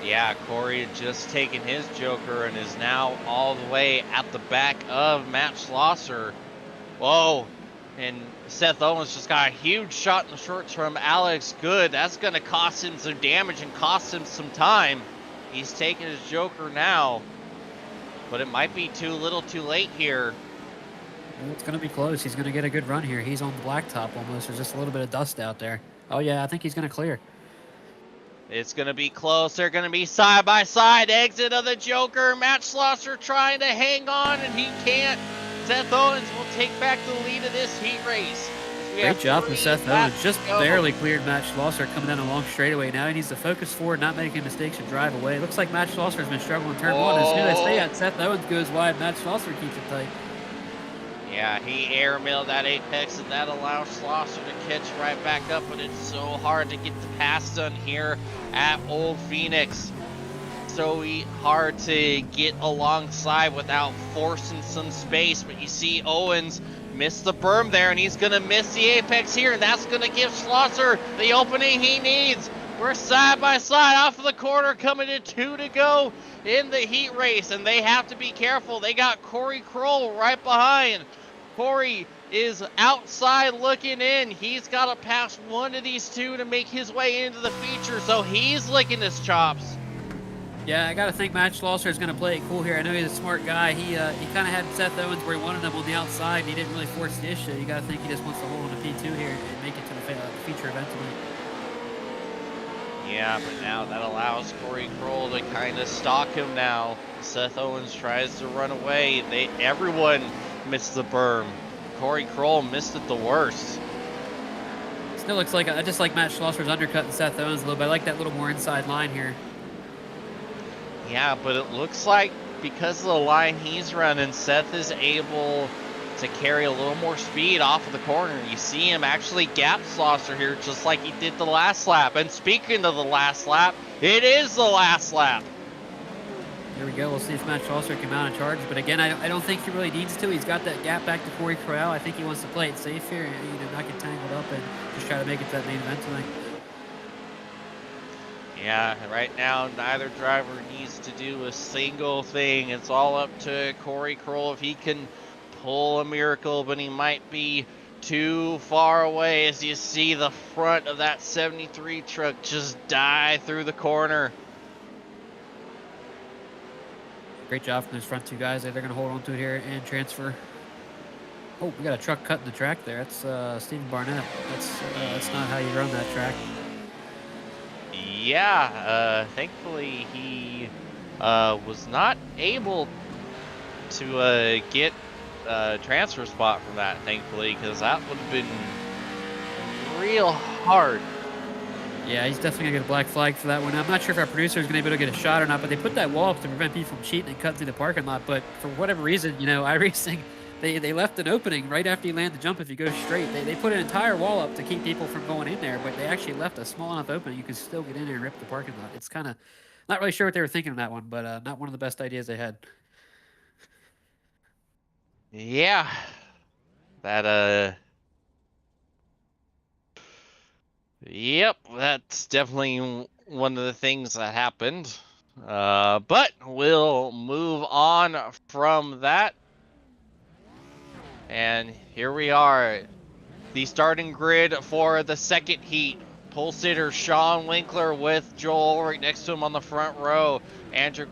Yeah, Corey had just taken his Joker and is now all the way at the back of Matt Schlosser. Whoa. And Seth Owens just got a huge shot in the shorts from Alex Good. That's going to cost him some damage and cost him some time. He's taking his Joker now. But it might be too little too late here. Well, it's going to be close. He's going to get a good run here. He's on the blacktop almost. There's just a little bit of dust out there. Oh, yeah, I think he's going to clear. It's going to be close. They're going to be side by side. Exit of the Joker. Matt Schlosser trying to hang on, and he can't. Seth Owens will take back the lead of this heat race. Great job from Seth Owens. Just barely cleared Matt Schlosser coming down a long straightaway. Now he needs to focus forward, not making mistakes and drive away. Looks like Matt Schlosser has been struggling in turn one. As soon as they had Seth Owens goes wide, Matt Schlosser keeps it tight. Yeah, he airmailed that apex, and that allows Schlosser to catch right back up, but it's so hard to get the pass done here at Old Phoenix. So hard to get alongside without forcing some space, but you see Owens miss the berm there, and he's going to miss the apex here, and that's going to give Schlosser the opening he needs. We're side by side off of the corner, coming to 2 to go in the heat race, and they have to be careful. They got Corey Kroll right behind. Corey is outside looking in. He's got to pass one of these two to make his way into the feature, so he's licking his chops. Yeah, I got to think Matt Schlosser is going to play it cool here. I know he's a smart guy. He kind of had Seth Owens where he wanted him on the outside, and he didn't really force the issue. You got to think he just wants to hold on to P2 here and make it to the feature eventually. Yeah, but now that allows Corey Kroll to kind of stalk him now. Seth Owens tries to run away. Everyone missed the berm. Corey Kroll missed it the worst. Still looks like I just like Matt Schlosser's undercutting Seth Owens a little bit. I like that little more inside line here. Yeah, but it looks like because of the line he's running, Seth is able to carry a little more speed off of the corner. You see him actually gap Schlosser here just like he did the last lap. And speaking of the last lap, it is the last lap. Here we go. We'll see if Matt Schlosser can mount a charge. But again, I don't think he really needs to. He's got that gap back to Corey Corral. I think he wants to play it safe here and not get tangled up and just try to make it to that main event tonight. Yeah, right now neither driver needs to do a single thing. It's all up to Corey Kroll if he can pull a miracle, but he might be too far away as you see the front of that 73 truck just die through the corner. Great job from those front two guys. They're going to hold on to it here and transfer. Oh, we got a truck cutting the track there. That's Stephen Barnett. That's not how you run that track. Yeah, thankfully he was not able to get a transfer spot from that, thankfully, because that would have been real hard. Yeah, he's definitely going to get a black flag for that one. I'm not sure if our producer is going to be able to get a shot or not, but they put that wall up to prevent people from cheating and cutting through the parking lot. But for whatever reason, iRacing, they left an opening right after you land the jump if you go straight. They put an entire wall up to keep people from going in there, but they actually left a small enough opening you can still get in there and rip the parking lot. It's kind of not really sure what they were thinking on that one, but not one of the best ideas they had. Yeah, that yep, that's definitely one of the things that happened. But we'll move on from that. And here we are, the starting grid for the second heat. Pole sitter Sean Winkler with Joel Ulrich next to him on the front row. Andrew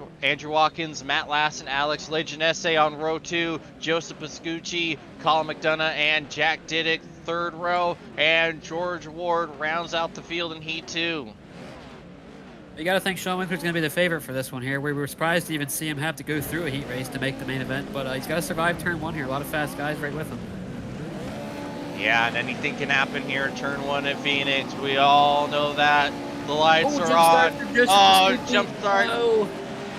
Watkins, Matt Lassen, Alex Leginese on row 2. Joseph Pascucci, Colin McDonough, and Jack Diddick third row. And George Ward rounds out the field in heat 2. You got to think Sean Winkler's going to be the favorite for this one here. We were surprised to even see him have to go through a heat race to make the main event, but he's got to survive turn 1 here. A lot of fast guys right with him. Yeah, and anything can happen here in turn 1 at Phoenix. We all know that. The lights are on. Oh, jump start. No.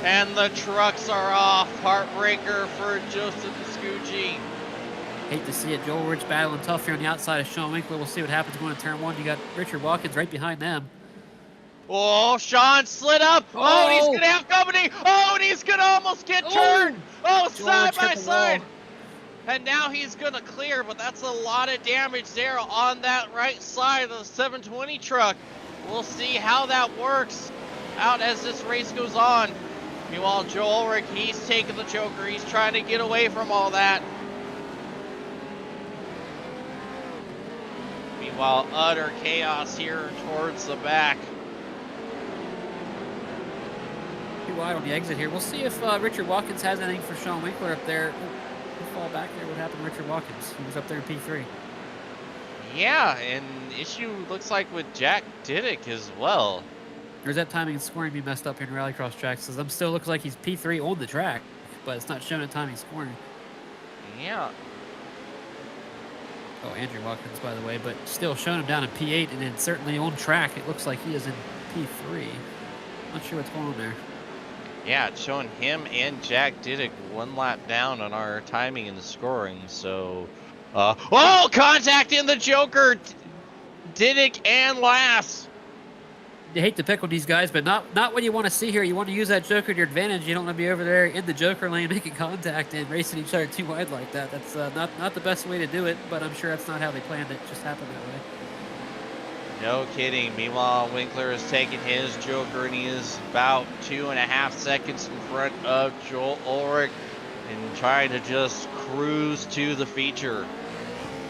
And the trucks are off. Heartbreaker for Joseph Escucci. Hate to see it. Joel Rich battling tough here on the outside of Sean Winkler. We'll see what happens going to turn 1. You got Richard Watkins right behind them. Oh, Sean slid up. Oh, and he's going to have company. Oh, and he's going to almost get turned. Oh, side by side. And now he's going to clear, but that's a lot of damage there on that right side of the 720 truck. We'll see how that works out as this race goes on. Meanwhile, Joel Ulrich, he's taking the Joker. He's trying to get away from all that. Meanwhile, utter chaos here towards the back. Too wide on the exit here. We'll see if Richard Watkins has anything for Sean Winkler up there. He'll fall back there. What happened to Richard Watkins? He was up there in P3. Yeah, and issue looks like with Jack Diddick as well. Or is that timing and scoring be messed up here in Rallycross tracks? Because I'm still looks like he's P3 on the track, but it's not showing a timing scoring. Yeah. Oh, Andrew Watkins, by the way, but still showing him down in P8, and then certainly on track, it looks like he is in P3. Not sure what's going on there. Yeah, it's showing him and Jack Diddick 1 lap down on our timing and the scoring, so... oh, contact in the Joker! Diddick and Lass! You hate to pick on these guys, but not what you want to see here. You want to use that Joker to your advantage. You don't want to be over there in the Joker lane making contact and racing each other too wide like that. That's not the best way to do it, but I'm sure that's not how they planned it. It just happened that way. No kidding. Meanwhile, Winkler is taking his Joker, and he is about 2.5 seconds in front of Joel Ulrich and trying to just cruise to the feature.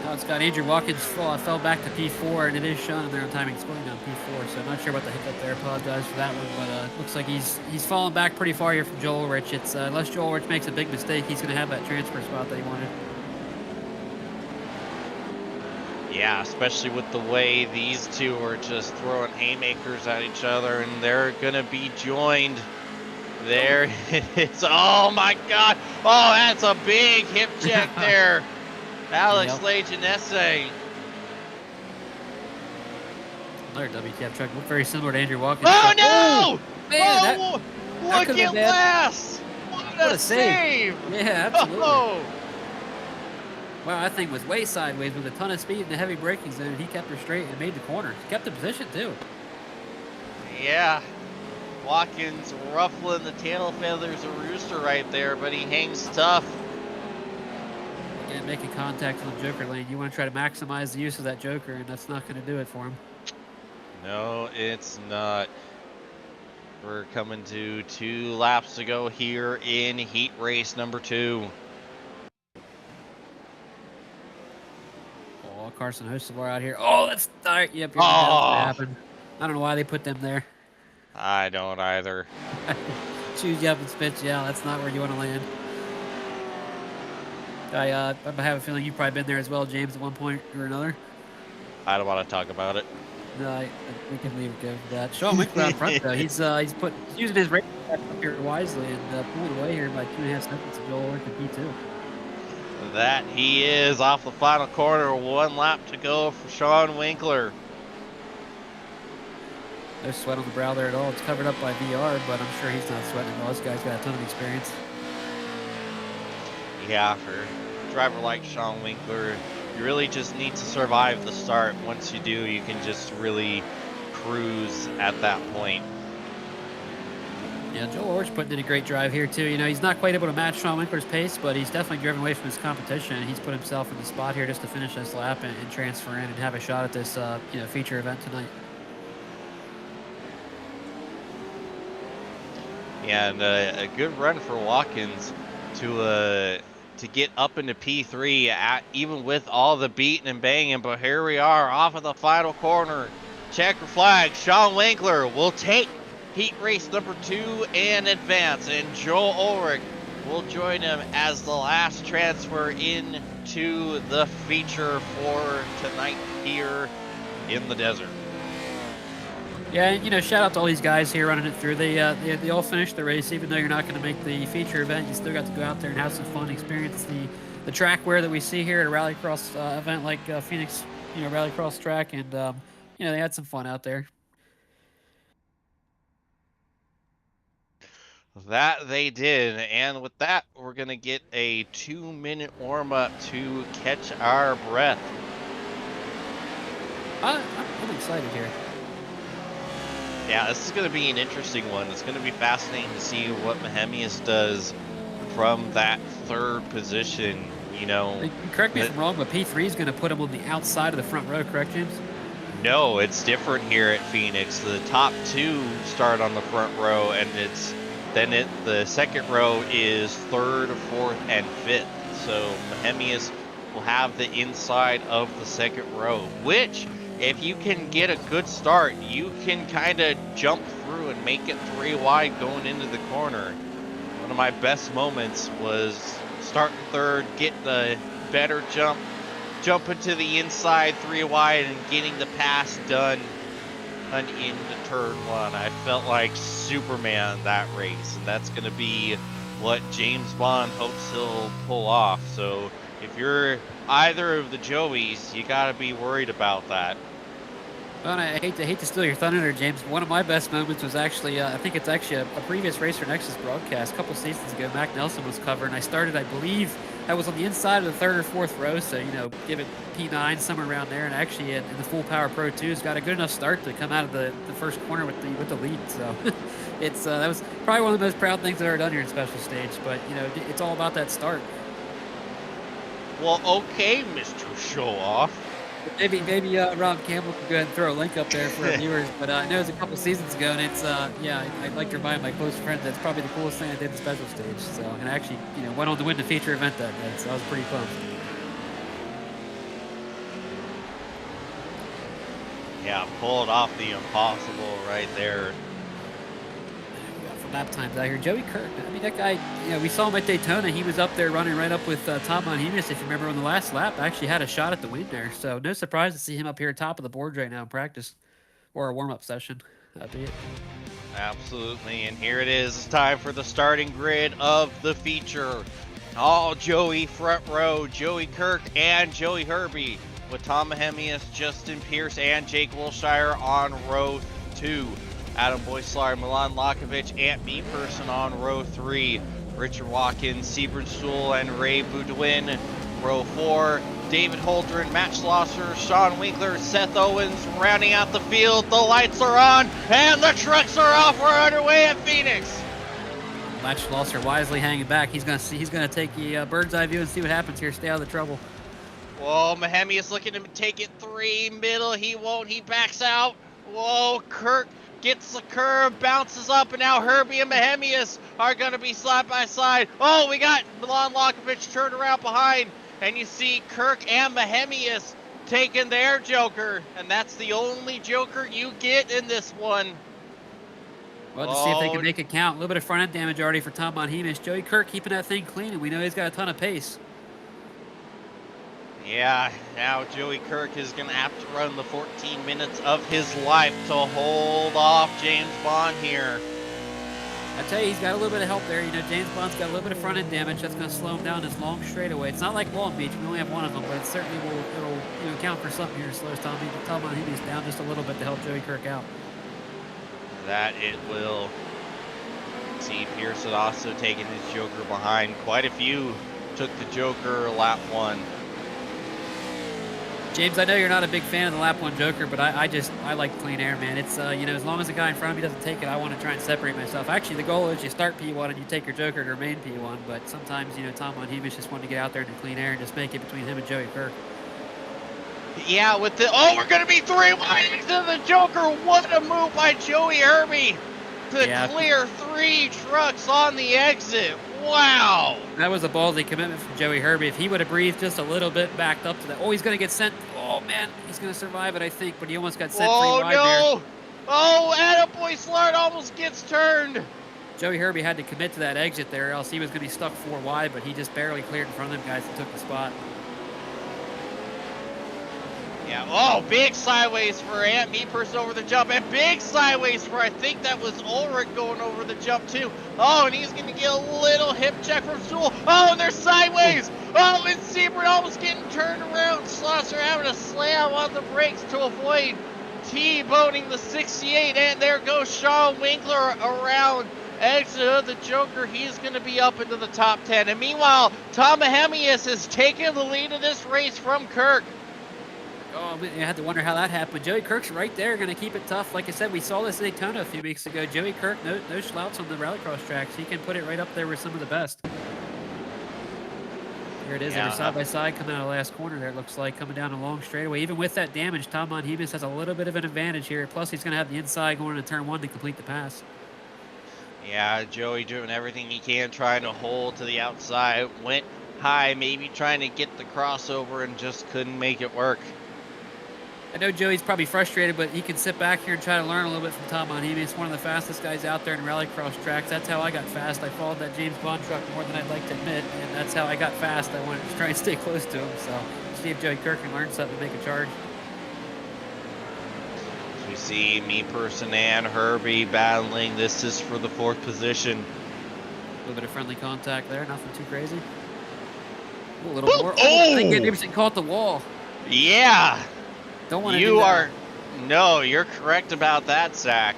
Now it's got Andrew Watkins fell back to P4, and it is showing there on timing scoring down P4, so I'm not sure what the hiccup there. Apologize for that one, but looks like he's fallen back pretty far here from Joel Ulrich. It's unless Joel Ulrich makes a big mistake, he's going to have that transfer spot that he wanted. Yeah, especially with the way these two are just throwing haymakers at each other, and they're going to be joined. There it is. Oh, my God. Oh, that's a big hip check there. Alex Legenesse. Another WTF truck. Looked very similar to Andrew Watkins. Oh, no! Man, oh, look at Lass. What a save. Yeah, absolutely. Oh. Wow, that thing was way sideways with a ton of speed in the heavy braking zone, and he kept her straight and made the corner. He kept the position, too. Yeah. Watkins ruffling the tail feathers of Rooster right there, but he hangs tough. Again, making contact on the Joker lane. You want to try to maximize the use of that Joker, and that's not going to do it for him. No, it's not. We're coming to 2 laps to go here in heat race number 2. Oh, Carson Hocevar out here. Oh, that's yep. That's what happened. I don't know why they put them there. I don't either. Choose you up and spit you out. That's not where you want to land. I have a feeling you've probably been there as well, James, at one point or another. I don't want to talk about it. No, we can leave it go for that. Sean Winkler out front, though. He's using his race up here wisely and pulling away here by 2.5 seconds of Joel Ulrich in P2. That he is off the final corner. 1 lap to go for Sean Winkler. No sweat on the brow there at all. It's covered up by VR, but I'm sure he's not sweating at all. This guy's got a ton of experience. Yeah, for a driver like Sean Winkler, you really just need to survive the start. Once you do, you can just really cruise at that point. Yeah, Joel Ulrich putting in a great drive here, too. You know, he's not quite able to match Sean Winkler's pace, but he's definitely driven away from his competition. He's put himself in the spot here just to finish this lap and transfer in and have a shot at this feature event tonight. Yeah, and a good run for Watkins to get up into P3, even with all the beating and banging. But here we are off of the final corner. Checker flag. Sean Winkler will take heat race number 2 and advance, and Joel Ulrich will join him as the last transfer into the feature for tonight here in the desert. Yeah, and, shout out to all these guys here running it through. They all finished the race, even though you're not going to make the feature event. You still got to go out there and have some fun, experience the track wear that we see here at a rallycross event like Phoenix, rallycross track, and they had some fun out there. That they did, and with that, we're gonna get a 2-minute warm-up to catch our breath. I'm excited here. Yeah, this is gonna be an interesting one. It's gonna be fascinating to see what Mahemius does from that third position. Correct me if I'm wrong, but P3 is going to put him on the outside of the front row, correct, James? No, it's different here at Phoenix. The top two start on the front row, and the second row is third, fourth, and fifth. So Mahemius will have the inside of the second row, which, if you can get a good start, you can kind of jump through and make it 3 wide going into the corner. One of my best moments was starting third, getting the better jumping to the inside 3 wide and getting the pass done into turn 1. I felt like Superman that race, and that's going to be what James Bond hopes he'll pull off. So if you're either of the Joeys, you got to be worried about that. Well, I hate to steal your thunder, James. One of my best moments was actually, I think it's actually a previous Racer Nexus broadcast. A couple seasons ago, Mac Nelson was covering. I started, I believe, I was on the inside of the third or fourth row, so, give it P9, somewhere around there. And actually, in the Full Power Pro 2's got a good enough start to come out of the first corner with the lead. So that was probably one of the most proud things I've ever done here in Special Stage. But, it's all about that start. Well, okay, Mr. Show-Off. Maybe Rob Campbell could go ahead and throw a link up there for our viewers. But I know it was a couple seasons ago, and it's I'd like to remind my close friends that's probably the coolest thing I did in Special Stage. So, and I actually went on to win the feature event that day, so I was pretty pumped. Yeah, pulled off the impossible right there. For lap times out here, Joey Kirk. I mean, that guy. We saw him at Daytona. He was up there running right up with Tom Monhemis. If you remember, on the last lap, actually had a shot at the win there. So no surprise to see him up here top of the board right now in practice or a warm-up session. That'd be it. Absolutely, and here it is. It's time for the starting grid of the feature. All Joey front row, Joey Kirk and Joey Herbie, with Tom Mahemius, Justin Pierce, and Jake Wilshire on row 2. Adam Boyslard, Milan Lakovic, Ant Meeperson on row 3. Richard Watkins, Sebring Stool, and Ray Boudouin. Row 4, David Holdren, Matt Schlosser, Sean Winkler, Seth Owens rounding out the field. The lights are on, and the trucks are off. We're underway at Phoenix. Matt Schlosser wisely hanging back. He's gonna take the bird's eye view and see what happens here. Stay out of the trouble. Whoa, Mahemius looking to take it 3 middle. He won't. He backs out. Whoa, Kirk gets the curve, bounces up, and now Herbie and Mahemius are going to be side by side. Oh, we got Milan Lakovic turned around behind, and you see Kirk and Mahemius taking their Joker, and that's the only Joker you get in this one. Well, to see if they can make it count. A little bit of front end damage already for Tom Monhemis. Joey Kirk keeping that thing clean, and we know he's got a ton of pace. Yeah, now Joey Kirk is going to have to run the 14 minutes of his life to hold off James Bond here. I tell you, he's got a little bit of help there. James Bond's got a little bit of front end damage. That's going to slow him down his long straightaway. It's not like Long Beach. We only have one of them, but it certainly will count for something here. Slows Tom Monhemis down just a little bit to help Joey Kirk out. That it will. See, Pearson also taking his Joker behind. Quite a few took the Joker lap 1. James, I know you're not a big fan of the lap 1 Joker, but I like clean air, man. It's, as long as the guy in front of me doesn't take it, I want to try and separate myself. Actually, the goal is you start P1 and you take your Joker to remain P1, but sometimes, Tom Monhemis just wanted to get out there into clean air and just make it between him and Joey Kirk. Yeah, we're going to be 3 wide into the Joker. What a move by Joey Herbie to clear 3 trucks on the exit. Wow. That was a ballsy commitment from Joey Herbie. If he would have breathed just a little bit backed up to that. Oh, he's going to get sent. Oh, man. He's going to survive it, I think, but he almost got sent 3 wide there. Oh, Attaboy Slart almost gets turned. Joey Herbie had to commit to that exit there, or else he was going to be stuck 4 wide, but he just barely cleared in front of them guys and took the spot. Yeah, oh, big sideways for Ant Me Person over the jump, and big sideways for, I think that was Ulrich going over the jump too. Oh, and he's going to get a little hip check from Sewell. Oh, and they're sideways. Oh, and Seabird almost getting turned around. Schlosser having a slam on the brakes to avoid T-boning the 68, and there goes Sean Winkler around exit of the Joker. He's going to be up into the top 10. And meanwhile, Tom Hemius has taken the lead of this race from Kirk. Oh, I had to wonder how that happened. Joey Kirk's right there, going to keep it tough. Like I said, we saw this at Daytona a few weeks ago. Joey Kirk, no slouch on the rallycross tracks. He can put it right up there with some of the best. Here it is. They're side by side coming out of the last corner there, it looks like, coming down a long straightaway. Even with that damage, Tom Monhemus has a little bit of an advantage here. Plus, he's going to have the inside going into turn 1 to complete the pass. Yeah, Joey doing everything he can, trying to hold to the outside. Went high, maybe trying to get the crossover and just couldn't make it work. I know Joey's probably frustrated, but he can sit back here and try to learn a little bit from Tom Monhemus. He's one of the fastest guys out there in rallycross tracks. That's how I got fast. I followed that James Bond truck more than I'd like to admit, and that's how I got fast. I wanted to try and stay close to him. So see if Joey Kirk can learn something to make a charge. As we see Me Person and Herbie battling. This is for the 4th position. A little bit of friendly contact there. Nothing too crazy. A little more. Oh! I think Anderson caught the wall. Yeah. Don't want to do that. No, you're correct about that, Zach.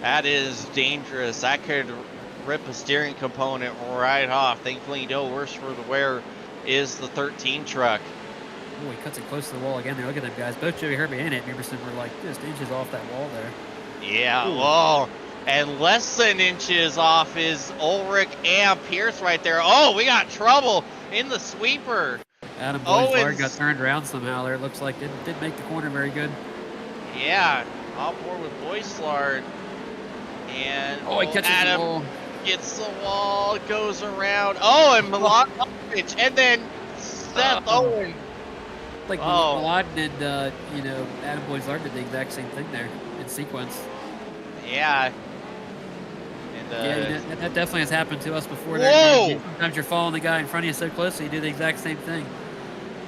That is dangerous. That could rip a steering component right off. Thankfully, no worse for the wear is the 13 truck. Oh, he cuts it close to the wall again there. Look at them guys. Both Joey Herbie and Ant Emerson were like just inches off that wall there. Yeah, oh, and less than inches off is Ulrich and Pierce right there. Oh, we got trouble in the sweeper. Adam Boyslard got turned around somehow there. It looks like didn't make the corner very good. Yeah, on board with Boyslard. And he catches Adam the wall. Gets the wall, goes around. Oh, and Milanovic, and then Seth Owen. Like Milan and Adam Boyslard did the exact same thing there in sequence. Yeah. And that definitely has happened to us before. Whoa! Sometimes you're following the guy in front of you so closely, you do the exact same thing.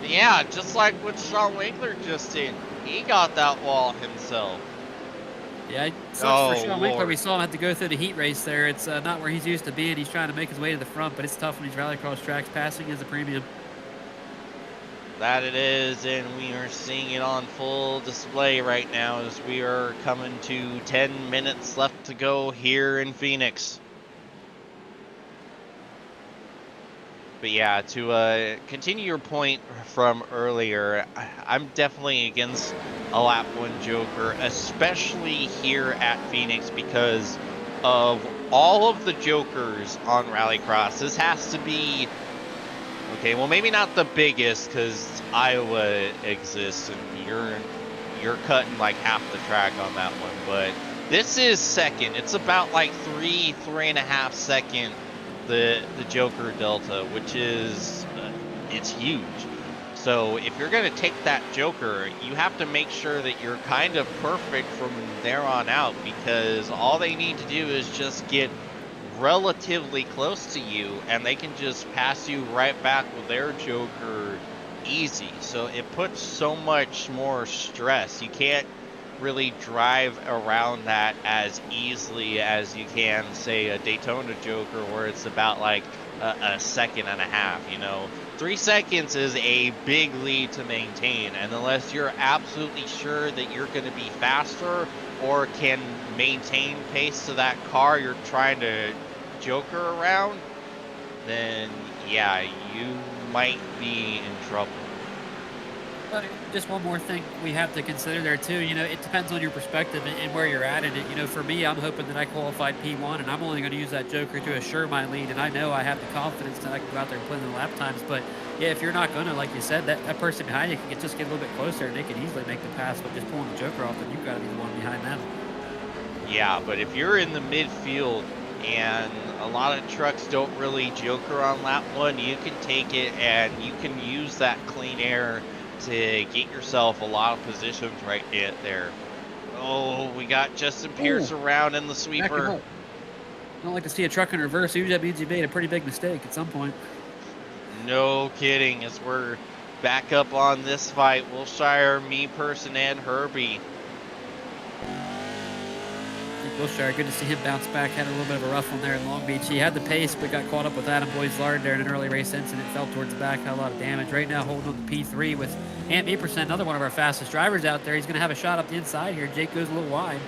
Yeah, just like what Sean Winkler just did. He got that wall himself. Yeah, it sucks for Sean Winkler. We saw him have to go through the heat race there. It's not where he's used to being. He's trying to make his way to the front, but it's tough on these rallycross tracks. Passing is a premium. That it is, and we are seeing it on full display right now as we are coming to 10 minutes left to go here in Phoenix. But yeah, to continue your point from earlier, I'm definitely against a lap 1 Joker, especially here at Phoenix because of all of the Jokers on Rallycross. This has to be, okay, well maybe not the biggest because Iowa exists and you're cutting like half the track on that one, but this is second. It's about like 3.5 second the Joker Delta, which is it's huge. So if you're going to take that Joker, you have to make sure that you're kind of perfect from there on out, because all they need to do is just get relatively close to you and they can just pass you right back with their Joker easy. So it puts so much more stress. You can't really drive around that as easily as you can, say, a Daytona Joker where it's about like a second and a half, 3 seconds is a big lead to maintain, and unless you're absolutely sure that you're going to be faster or can maintain pace to that car you're trying to Joker around, then yeah, you might be in trouble. But just one more thing we have to consider there too. It depends on your perspective and where you're at in it. For me, I'm hoping that I qualified P1, and I'm only going to use that Joker to assure my lead. And I know I have the confidence that I can go out there and play in the lap times. But yeah, if you're not going to, like you said, that person behind you can just get a little bit closer, and they can easily make the pass. But just pulling the Joker off, then you've got to be the one behind them. Yeah, but if you're in the midfield and a lot of trucks don't really Joker on lap 1, you can take it and you can use that clean air to get yourself a lot of positions right there. Oh, we got Justin Pierce around in the sweeper. I don't like to see a truck in reverse. Usually that means you made a pretty big mistake at some point. No kidding, as we're back up on this fight. Wilshire, me person, and Herbie. Wilshire, good to see him bounce back. Had a little bit of a rough one there in Long Beach. He had the pace, but got caught up with Adam Boislard there in an early race incident. Fell towards the back, had a lot of damage. Right now, holding on to P3 with Ant Meeperson, another one of our fastest drivers out there. He's going to have a shot up the inside here. Jake goes a little wide.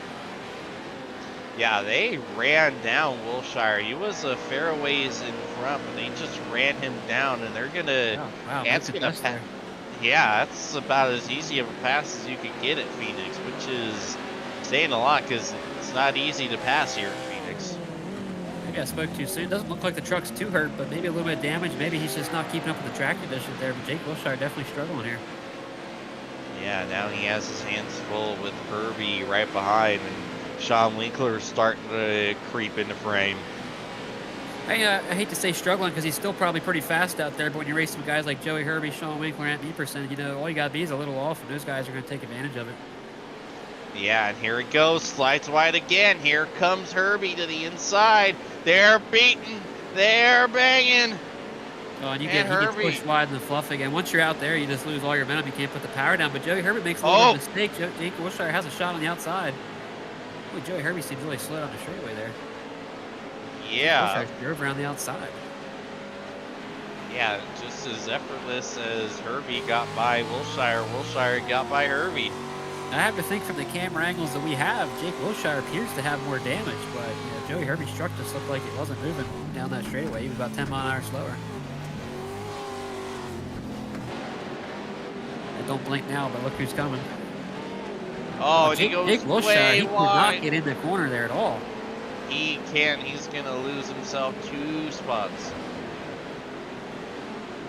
Yeah, they ran down Wilshire. He was a fair ways in front, but they just ran him down, and they're gonna. Oh, wow, Ant's nice gonna pass there. Yeah, that's about as easy of a pass as you could get at Phoenix, which is saying a lot because it's not easy to pass here at Phoenix. Maybe I spoke too soon. Doesn't look like the truck's too hurt, but maybe a little bit of damage. Maybe he's just not keeping up with the track conditions there. But Jake Wilshire definitely struggling here. Yeah, now he has his hands full with Herbie right behind, and Sean Winkler's starting to creep into frame. I hate to say struggling because he's still probably pretty fast out there, but when you're racing with guys like Joey Herbie, Sean Winkler, and Meeperson, you know, all you got to be is a little off, and those guys are going to take advantage of it. Yeah, and here it goes. Slides wide again. Here comes Herbie to the inside. They're beating. They're banging. Oh, and he And gets Herbie. pushed wide in the fluff again. Once you're out there, you just lose all your momentum. You can't put the power down. But Joey Herbie makes a little bit of a mistake. Jake Wilshire has a shot on the outside. Boy, Joey Herbie seems really slow on the straightaway there. Yeah. Wilshire drove around the outside. Yeah, just as effortless as Herbie got by Wilshire, Wilshire got by Herbie. I have to think from the camera angles that we have, Jake Wilshire appears to have more damage, but you know, Joey Herbie's truck just looked like it wasn't moving down that straightaway. He was about 10 miles an hour slower. I don't blink now, but look who's coming. Oh, and he goes Jake Wilshire, way he could wide. not get in the corner there at all. He can't. He's going to lose himself 2 spots.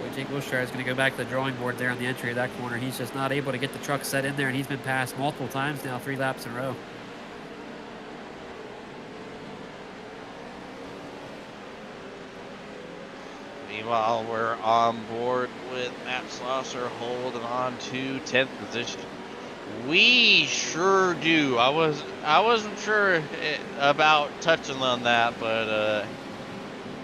Boy, Jake Wilshire is going to go back to the drawing board there on the entry of that corner. He's just not able to get the truck set in there, and he's been passed multiple times now, 3 laps in a row. Meanwhile, we're on board with Matt Slosser holding on to 10th position. We sure do. I wasn't sure about touching on that, but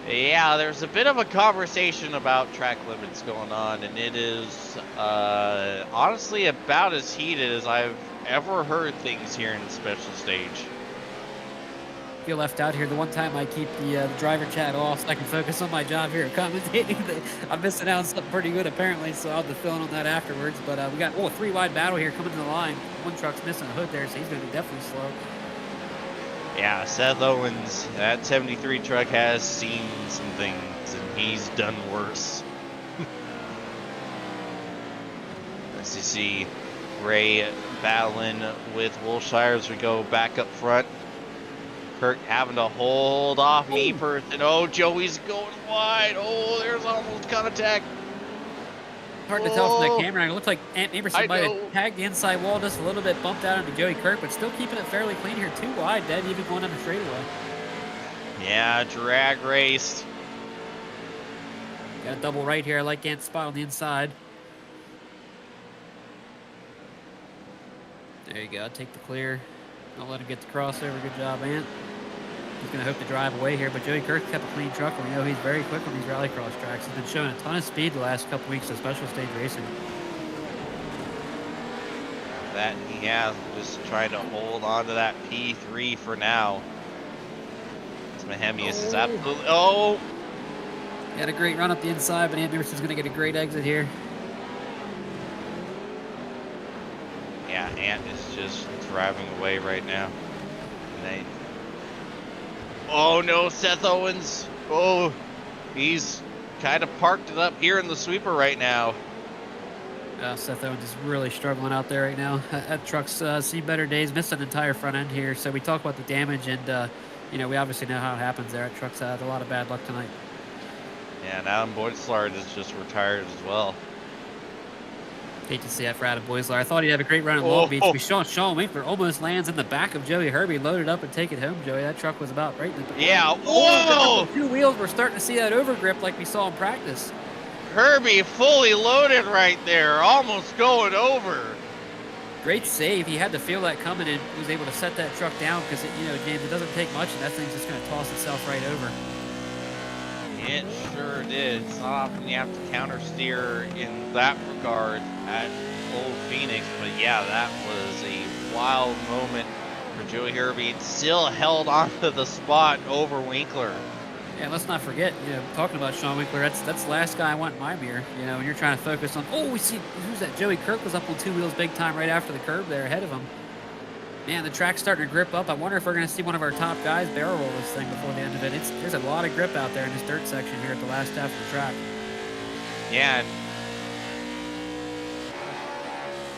yeah, there's a bit of a conversation about track limits going on, and it is honestly about as heated as I've ever heard things here in the special stage. Feel left out here. The one time I keep the driver chat off so I can focus on my job here at commentating, I'm missing out on something pretty good apparently, so I'll be filling on that afterwards. But we got a 3-wide battle here coming to the line. One truck's missing a hood there, so he's going to be definitely slow. Yeah, Seth Owens, that 73 truck has seen some things, and he's done worse. As you see, Ray battling with Wilshire as we go back up front. Kirk having to hold off Meeperson. Oh, Joey's going wide. Oh, there's almost contact. Hard to tell from that camera. It looks like Ant Meeperson might know. have tagged the inside wall just a little bit, bumped out into Joey Kirk, but still keeping it fairly clean here. 2 wide, dead, even going on the straightaway. Yeah, drag race. Got a double right here. I like Ant's spot on the inside. There you go. Take the clear. Don't let him get the crossover. Good job, Ant. He's going to hope to drive away here, but Joey Kirk kept a clean truck, and we know he's very quick on these rallycross tracks. He's been showing a ton of speed the last couple weeks of special stage racing. That he has, just trying to hold on to that P3 for now. Mahemius is absolutely. Oh! Got a great run up the inside, but Anderson's going to get a great exit here. Yeah, Ant is just driving away right now. Oh no, Seth Owens. Oh, he's kind of parked it up here in the sweeper right now. Seth Owens is really struggling out there right now. That truck's seen better days, missed an entire front end here. So we talk about the damage, and you know, we obviously know how it happens there. That truck's had a lot of bad luck tonight. Yeah, and Adam Boydslard is just retired as well. Hate to see that for Adam Boisler. I thought he'd have a great run in Long Beach. We saw Sean Winkler almost lands in the back of Joey Herbie, loaded up and take it home, Joey. That truck was about right in the... Yeah, whoa! 2 wheels, we're starting to see that overgrip like we saw in practice. Herbie fully loaded right there, almost going over. Great save. He had to feel that coming and was able to set that truck down because, you know, James, it doesn't take much and that thing's just going to toss itself right over. It sure did. It's not often you have to counter steer in that regard at Old Phoenix, but yeah, that was a wild moment for Joey Herbie. Still held onto the spot over Winkler. Yeah, let's not forget, talking about Sean Winkler, that's the last guy I want in my mirror. When you're trying to focus on, we see, who's that? Joey Kirk was up on two wheels big time right after the curb there ahead of him. Man, the track's starting to grip up. I wonder if we're going to see one of our top guys barrel roll this thing before the end of it. There's a lot of grip out there in this dirt section here at the last half of the track. Yeah.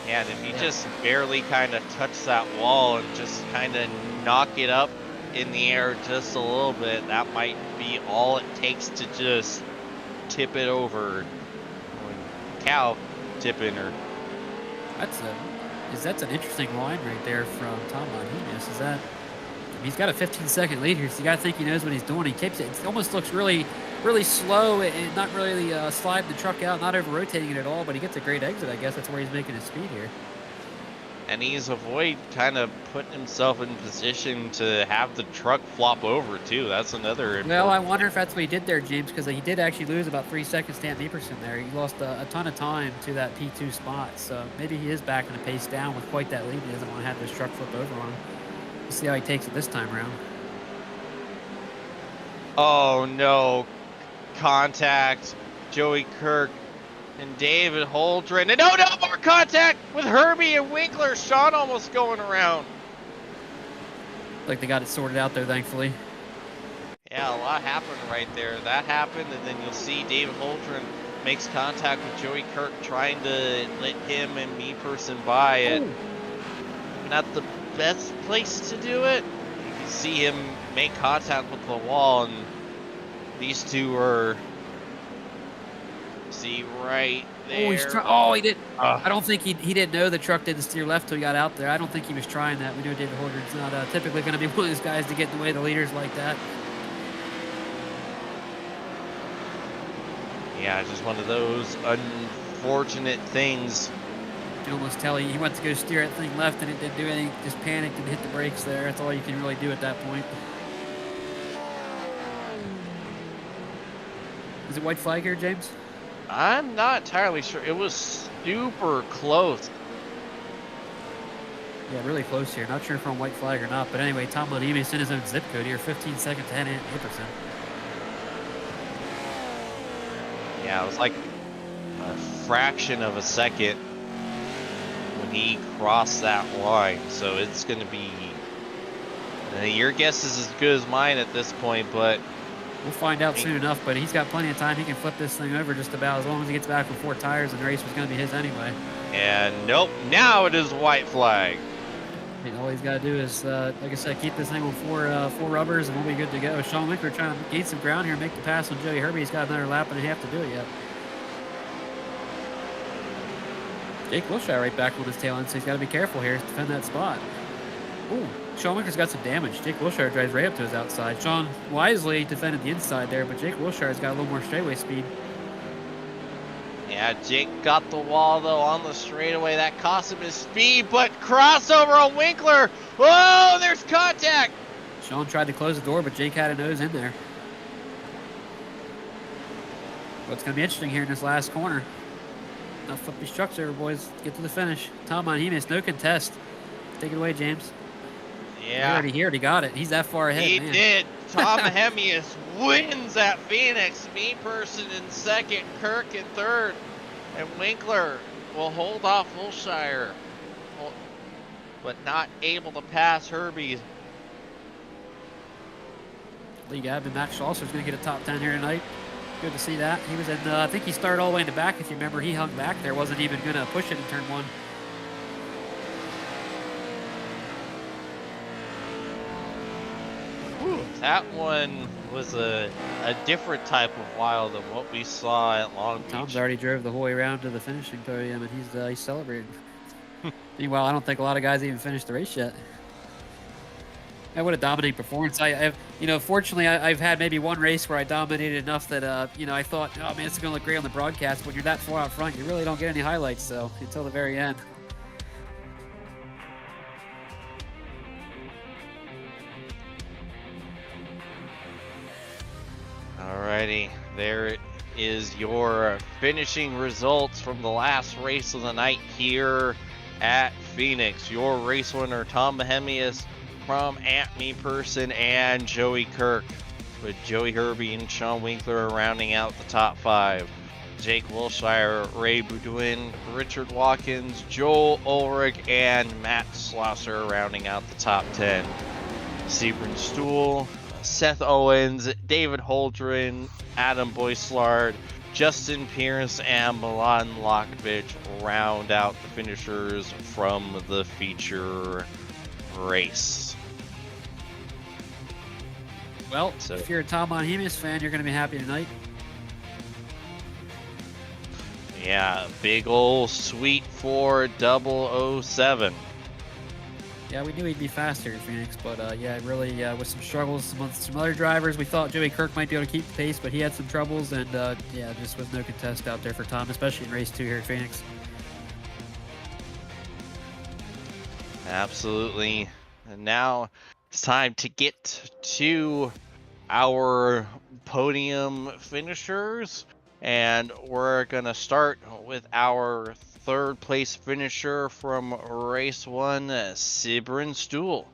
Yeah, and if you just barely kind of touch that wall and just kind of knock it up in the air just a little bit, that might be all it takes to just tip it over. Cow tipping her. That's an interesting line right there from Tom Monhemis. He's got a 15-second lead here, so you got to think he knows what he's doing. He keeps it almost looks really, really slow and not really sliding the truck out, not over-rotating it at all, but he gets a great exit. I guess that's where he's making his speed here. And he's kind of putting himself in position to have the truck flop over, too. That's another... Well, I wonder if that's what he did there, James, because he did actually lose about 3 seconds to Stan Epperson there. He lost a ton of time to that P2 spot, so maybe he is backing the pace down with quite that lead. He doesn't want to have this truck flip over on him. We'll see how he takes it this time around. Oh, no. Contact. Joey Kirk and David Holdren. And no more contact with Herbie and Winkler. Sean almost going around. Like they got it sorted out there, thankfully. Yeah, a lot happened right there. That happened, and then you'll see David Holdren makes contact with Joey Kirk, trying to let him and me person by it. Not the best place to do it. You can see him make contact with the wall, and these two are... See right there. He did. I don't think he didn't know the truck didn't steer left till he got out there. I don't think he was trying that. We know David Holdren's not typically going to be one of those guys to get in the way of the leaders like that. Yeah, just one of those unfortunate things. You can almost tell he went to go steer that thing left and it didn't do anything. Just panicked and hit the brakes there. That's all you can really do at that point. Is it white flag here, James? I'm not entirely sure. It was super close. Yeah, really close here. Not sure if we're on white flag or not. But anyway, Tom Monhemis in his own zip code here. 15 seconds ahead of Epperson. Yeah, it was like a fraction of a second when he crossed that line. So it's going to be... your guess is as good as mine at this point, but... We'll find out soon enough, but he's got plenty of time. He can flip this thing over just about as long as he gets back with 4 tires, and the race was going to be his anyway. And nope, now it is white flag. And all he's got to do is, like I said, keep this thing on four rubbers, and we'll be good to go. Sean Winkler trying to gain some ground here and make the pass on Joey Herbie. He's got another lap and a half to do it yet. Jake Wilshire right back on his tail end, so he's got to be careful here to defend that spot. Ooh. Sean Winkler's got some damage. Jake Wilshire drives right up to his outside. Sean wisely defended the inside there, but Jake Wilshire's got a little more straightaway speed. Yeah, Jake got the wall, though, on the straightaway. That cost him his speed, but crossover on Winkler. Whoa, there's contact. Sean tried to close the door, but Jake had a nose in there. What's going to be interesting here in this last corner. Now flip these trucks over, boys. Get to the finish. Tom Monhemis, no contest. Take it away, James. Yeah. He already got it. He's that far ahead. He man. did. Tom Hemius wins at Phoenix. Me person in second, Kirk in third, and Winkler will hold off Wilshire, but not able to pass Herbie. Lee Gavin, Matt Schlosser's going to get a top 10 here tonight. Good to see that. He was in, I think he started all the way in the back. If you remember, he hung back there. Wasn't even going to push it in turn 1. That one was a different type of wild than what we saw at Long Beach. Tom's already drove the whole way around to the finishing podium, and he's celebrating. Meanwhile, I don't think a lot of guys even finished the race yet. And what a dominating performance! Fortunately, I've had maybe one race where I dominated enough that I thought, oh man, it's going to look great on the broadcast. When you're that far out front, you really don't get any highlights. So until the very end. Alrighty, there is your finishing results from the last race of the night here at Phoenix. Your race winner, Tom Bohemius from Me Person and Joey Kirk, with Joey Herby and Sean Winkler rounding out the top 5. Jake Wilshire, Ray Boudouin, Richard Watkins, Joel Ulrich, and Matt Schlosser rounding out the top 10. Sebring Stuhl, Seth Owens, David Holdren, Adam Boyslard, Justin Pierce, and Milan Lokovic round out the finishers from the feature race. Well, if you're a Tom Bonhemius fan, you're going to be happy tonight. Yeah, big ol' sweet 4007. Yeah, we knew he'd be faster in Phoenix, but yeah, really with some struggles with some other drivers. We thought Joey Kirk might be able to keep the pace, but he had some troubles, and yeah, just was no contest out there for Tom, especially in race 2 here at Phoenix. Absolutely. And now it's time to get to our podium finishers, and we're gonna start with our third place finisher from race 1, Sebring Stuhl.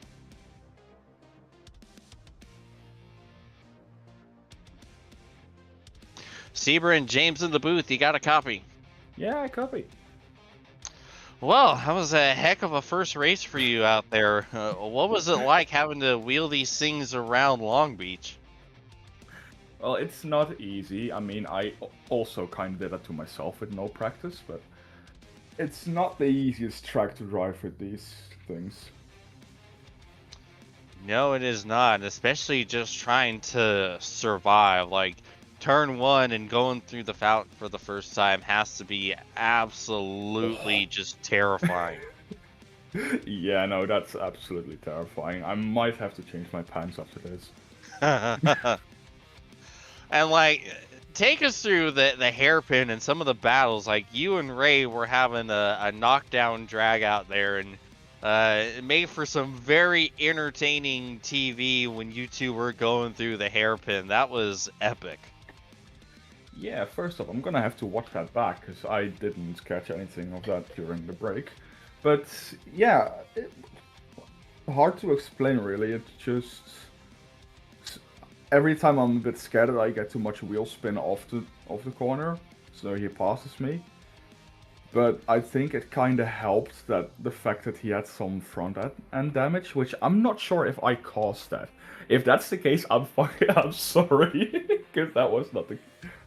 Sebring, James in the booth, you got a copy? Yeah, I copy. Well, that was a heck of a first race for you out there. What was it like having to wheel these things around Long Beach? Well, it's not easy. I mean, I also kind of did that to myself with no practice, but it's not the easiest track to drive with these things. No, it is not, especially just trying to survive. Like, turn 1 and going through the fountain for the first time has to be absolutely just terrifying. Yeah, no, that's absolutely terrifying. I might have to change my pants after this. And like, take us through the hairpin and some of the battles. Like, you and Ray were having a knockdown drag out there, and it made for some very entertaining TV when you two were going through the hairpin. That was epic. Yeah, first off, I'm gonna have to watch that back, because I didn't catch anything of that during the break. But yeah, hard to explain really. It's just every time I'm a bit scared that I get too much wheel spin off the corner, so he passes me. But I think it kind of helped that the fact that he had some front end damage, which I'm not sure if I caused that. If that's the case, I'm sorry, because that was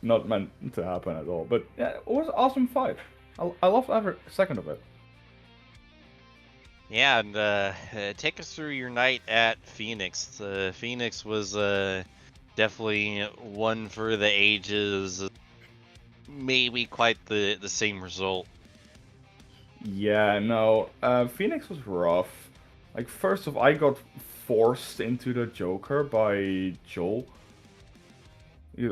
not meant to happen at all. But yeah, it was an awesome fight. I loved every second of it. Yeah, and take us through your night at Phoenix. Phoenix was definitely one for the ages. Maybe quite the same result. Yeah, no, Phoenix was rough. Like, first off, I got forced into the Joker by Joel.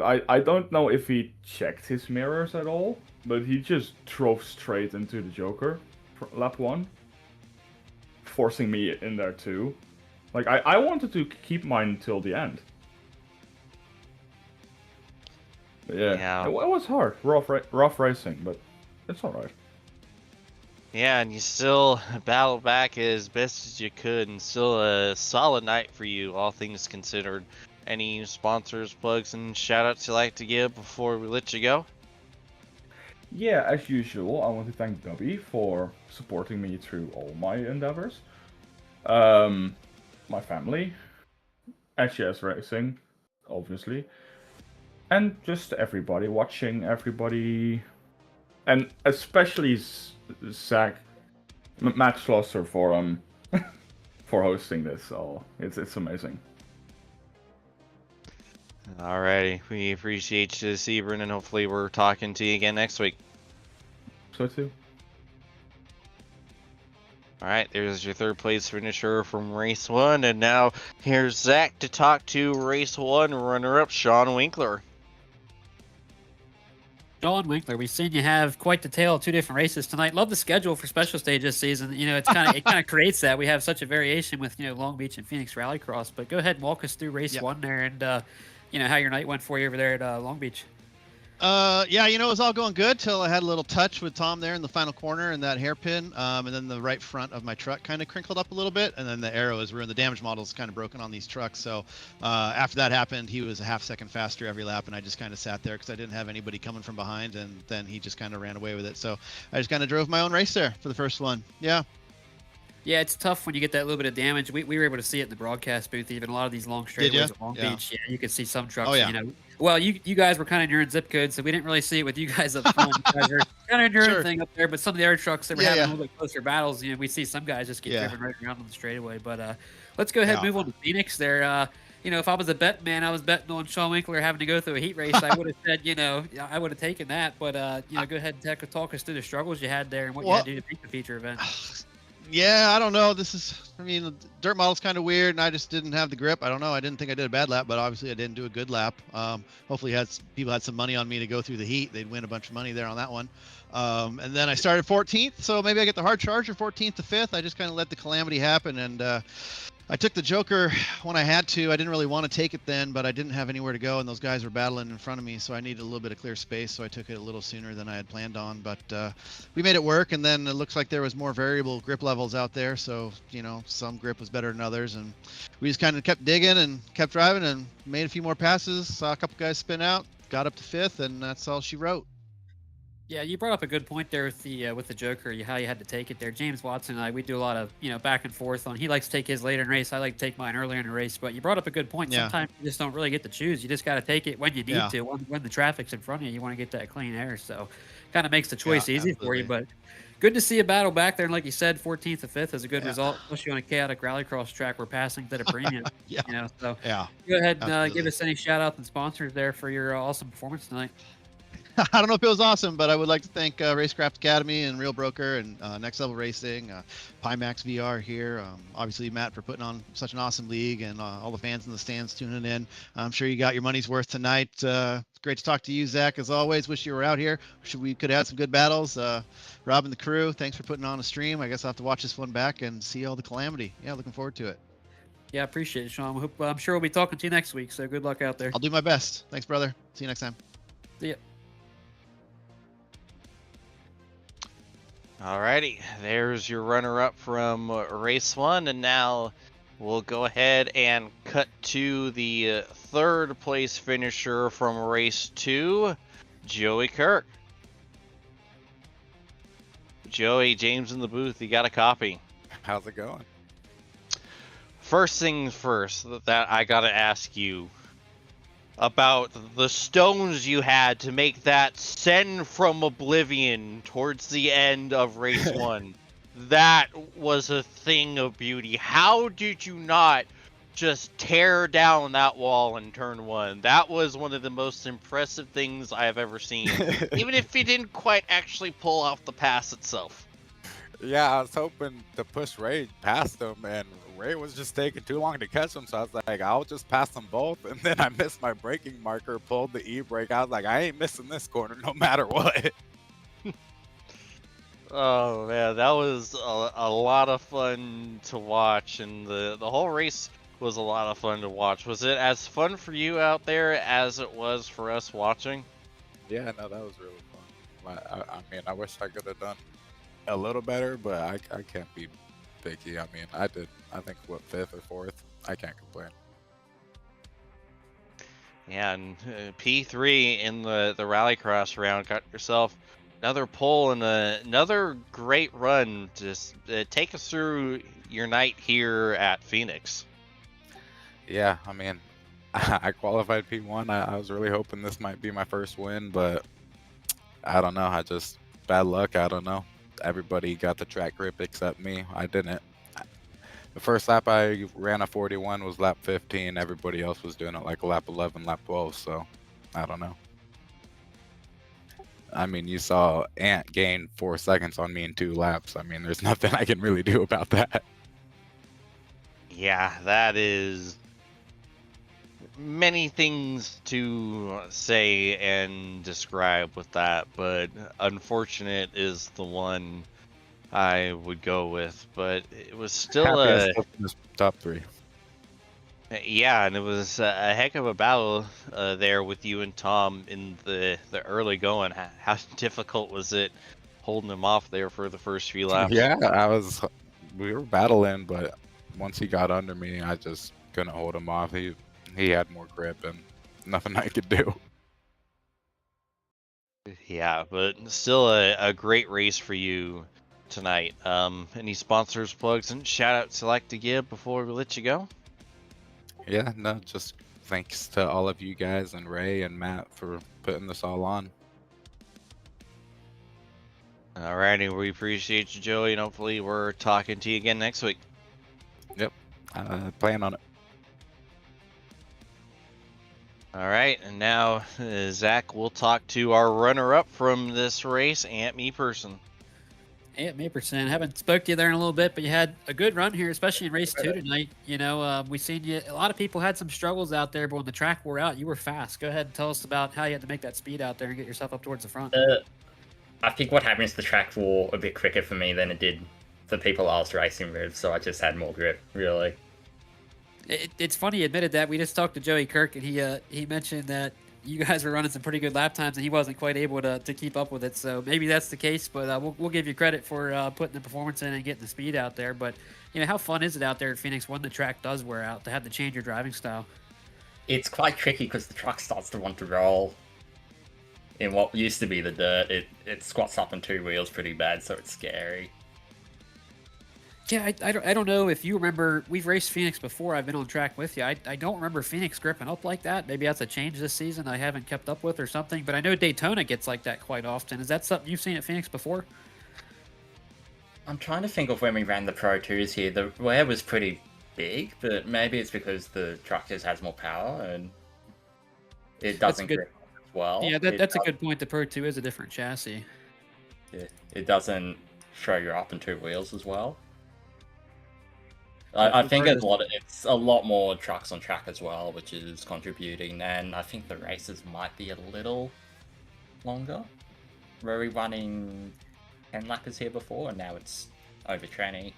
I don't know if he checked his mirrors at all, but he just drove straight into the Joker for lap 1. Forcing me in there too. Like, I wanted to keep mine till the end. But yeah. It was hard, rough racing, but it's alright. Yeah, and you still battled back as best as you could, and still a solid night for you, all things considered. Any sponsors, plugs, and shoutouts you'd like to give before we let you go? Yeah, as usual, I want to thank Dubby for supporting me through all my endeavors. My family, HES Racing, obviously, and just everybody watching, everybody, and especially Zach, Matt Schlosser for for hosting this. Oh, it's amazing. Alrighty, we appreciate you, Sebring, and hopefully we're talking to you again next week. So too. Alright, there's your third place finisher from race 1, and now here's Zach to talk to race 1 runner-up Sean Winkler. Sean Winkler, we've seen you have quite the tale of 2 different races tonight. Love the schedule for special stage this season. You know, it kind of creates that. We have such a variation with, you know, Long Beach and Phoenix Rallycross. But go ahead and walk us through race 1 there, and how your night went for you over there at Long Beach. Yeah, it was all going good till I had a little touch with Tom there in the final corner and that hairpin, and then the right front of my truck kind of crinkled up a little bit, and then the arrow is ruined. The damage model is kind of broken on these trucks. So after that happened, he was a half second faster every lap, and I just kind of sat there because I didn't have anybody coming from behind, and then he just kind of ran away with it. So I just kind of drove my own race there for the first one. Yeah. Yeah, it's tough when you get that little bit of damage. We were able to see it in the broadcast booth. Even a lot of these long straightaways at Long Beach, you could see some trucks. Oh, yeah. Well, you guys were kind of in your own zip code, so we didn't really see it with you guys up front. You guys were kind of in your own thing up there, but some of the other trucks that were having a little bit closer battles, we see some guys just get driven right around on the straightaway. But let's go ahead and move on to Phoenix there. If I was a bet man, I was betting on Sean Winkler having to go through a heat race. I would have said, I would have taken that. But go ahead and talk us through the struggles you had there and what you had to do to beat the feature event. Yeah, I don't know. The dirt model's kind of weird, and I just didn't have the grip. I don't know. I didn't think I did a bad lap, but obviously I didn't do a good lap. Hopefully people had some money on me to go through the heat. They'd win a bunch of money there on that one. And then I started 14th, so maybe I get the hard charger 14th to 5th. I just kind of let the calamity happen, and I took the Joker when I had to. I didn't really want to take it then, but I didn't have anywhere to go, and those guys were battling in front of me, so I needed a little bit of clear space, so I took it a little sooner than I had planned on. But we made it work, and then it looks like there was more variable grip levels out there, so, some grip was better than others, and we just kind of kept digging and kept driving and made a few more passes, saw a couple guys spin out, got up to 5th, and that's all she wrote. Yeah, you brought up a good point there with the Joker, how you had to take it there. James Watson and I, we do a lot of back and forth on. He likes to take his later in race. I like to take mine earlier in the race. But you brought up a good point. Yeah. Sometimes you just don't really get to choose. You just got to take it when you need to. When the traffic's in front of you, you want to get that clean air. So, kind of makes the choice easy for you. But good to see a battle back there. And like you said, 14th to 5th is a good result, especially on a chaotic rallycross track where passing's at a premium. So go ahead and give us any shout outs and sponsors there for your awesome performance tonight. I don't know if it was awesome, but I would like to thank Racecraft Academy and Real Broker and Next Level Racing, Pimax VR here. Obviously, Matt, for putting on such an awesome league, and all the fans in the stands tuning in. I'm sure you got your money's worth tonight. It's great to talk to you, Zach, as always. Wish you were out here. We could have had some good battles. Rob and the crew, thanks for putting on a stream. I guess I'll have to watch this one back and see all the calamity. Yeah, looking forward to it. Yeah, I appreciate it, Sean. I'm sure we'll be talking to you next week, so good luck out there. I'll do my best. Thanks, brother. See you next time. See ya. Alrighty, there's your runner-up from race 1, and now we'll go ahead and cut to the third place finisher from race 2, Joey Kirk. Joey, James in the booth, you got a copy. How's it going? First things first, that I gotta ask you about the stones you had to make that send from oblivion towards the end of race 1. That was a thing of beauty. How did you not just tear down that wall in turn 1? That was one of the most impressive things I have ever seen. Even if you didn't quite actually pull off the pass itself. Yeah, I was hoping to push Ray past him, and Ray was just taking too long to catch him, so I was like, I'll just pass them both. And then I missed my braking marker, pulled the e-brake. I was like, I ain't missing this corner no matter what. Oh man, that was a lot of fun to watch, and the whole race was a lot of fun to watch. Was it as fun for you out there as it was for us watching? Yeah, no, that was really fun. I mean, I wish I could have done a little better, but I can't be picky. I mean, I think, what, 5th or 4th? I can't complain. Yeah, and P3 in the rallycross round got yourself another pole and another great run. Just take us through your night here at Phoenix. Yeah, I mean, I qualified P1. I was really hoping this might be my first win, but I don't know. Bad luck. I don't know. Everybody got the track grip except me. I didn't. The first lap I ran a 41 was lap 15. Everybody else was doing it like lap 11, lap 12. So I don't know. I mean, you saw Ant gain 4 seconds on me in 2 laps. I mean, there's nothing I can really do about that. Yeah, that is many things to say and describe with that, but unfortunate is the one I would go with. But it was still Happy I still finished top 3. Yeah, and it was a heck of a battle there with you and Tom in the early going. How difficult was it holding him off there for the first few laps? Yeah, we were battling, but once he got under me, I just couldn't hold him off. He had more grip and nothing I could do. Yeah, but still a great race for you tonight. Any sponsors, plugs, and shout outs to like to give before we let you go? Yeah, no, just thanks to all of you guys and Ray and Matt for putting this all on. Alrighty, we appreciate you, Joey, and hopefully we're talking to you again next week. Yep, plan on it. All right, and now Zach, we'll talk to our runner-up from this race, Ant Meeperson. Ant Meeperson, haven't spoke to you there in a little bit, but you had a good run here, especially in race 2 tonight. You know, we seen you. A lot of people had some struggles out there, but when the track wore out, you were fast. Go ahead and tell us about how you had to make that speed out there and get yourself up towards the front. I think what happened is the track wore a bit quicker for me than it did for people I was racing with, so I just had more grip, really. It's funny, he admitted that. We just talked to Joey Kirk, and he mentioned that you guys were running some pretty good lap times, and he wasn't quite able to keep up with it. So maybe that's the case, but we'll give you credit for putting the performance in and getting the speed out there. But, you know, how fun is it out there at Phoenix when the track does wear out to have to change your driving style? It's quite tricky because the truck starts to want to roll. In what used to be the dirt, it squats up on two wheels pretty bad, so it's scary. Yeah, I don't know if you remember. We've raced Phoenix before. I've been on track with you. I don't remember Phoenix gripping up like that. Maybe that's a change this season I haven't kept up with or something. But I know Daytona gets like that quite often. Is that something you've seen at Phoenix before? I'm trying to think of when we ran the Pro 2s here. The wear was pretty big, but maybe it's because the truck just has more power and it doesn't grip as well. Yeah, that's a good point. The Pro 2 is a different chassis. Yeah, it doesn't throw you up on two wheels as well. I think it's a lot more trucks on track as well, which is contributing, and I think the races might be a little longer. We were running 10 lappers here before, and now it's over 20.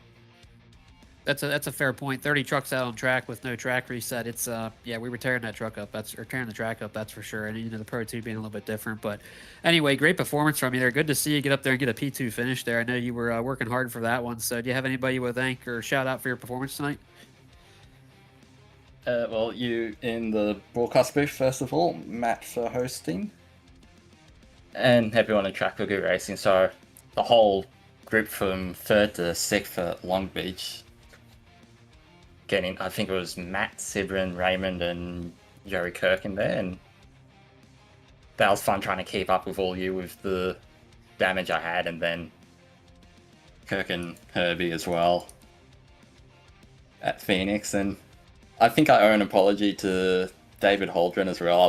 That's a fair point. 30 trucks out on track with no track reset. It's yeah, we were tearing that truck up. Tearing the track up. That's for sure. And you know the Pro 2 being a little bit different. But anyway, great performance from you there. Good to see you get up there and get a P2 finish there. I know you were working hard for that one. So do you have anybody you would thank or shout out for your performance tonight? Well, you in the broadcast booth first of all, Matt for hosting, and everyone on track for good racing. So the whole group from 3rd to 6th at Long Beach. I think it was Matt, Sibrin, Raymond, and Joey Kirk in there, and that was fun trying to keep up with all you with the damage I had, and then Kirk and Herbie as well at Phoenix. And I think I owe an apology to David Holdren as well.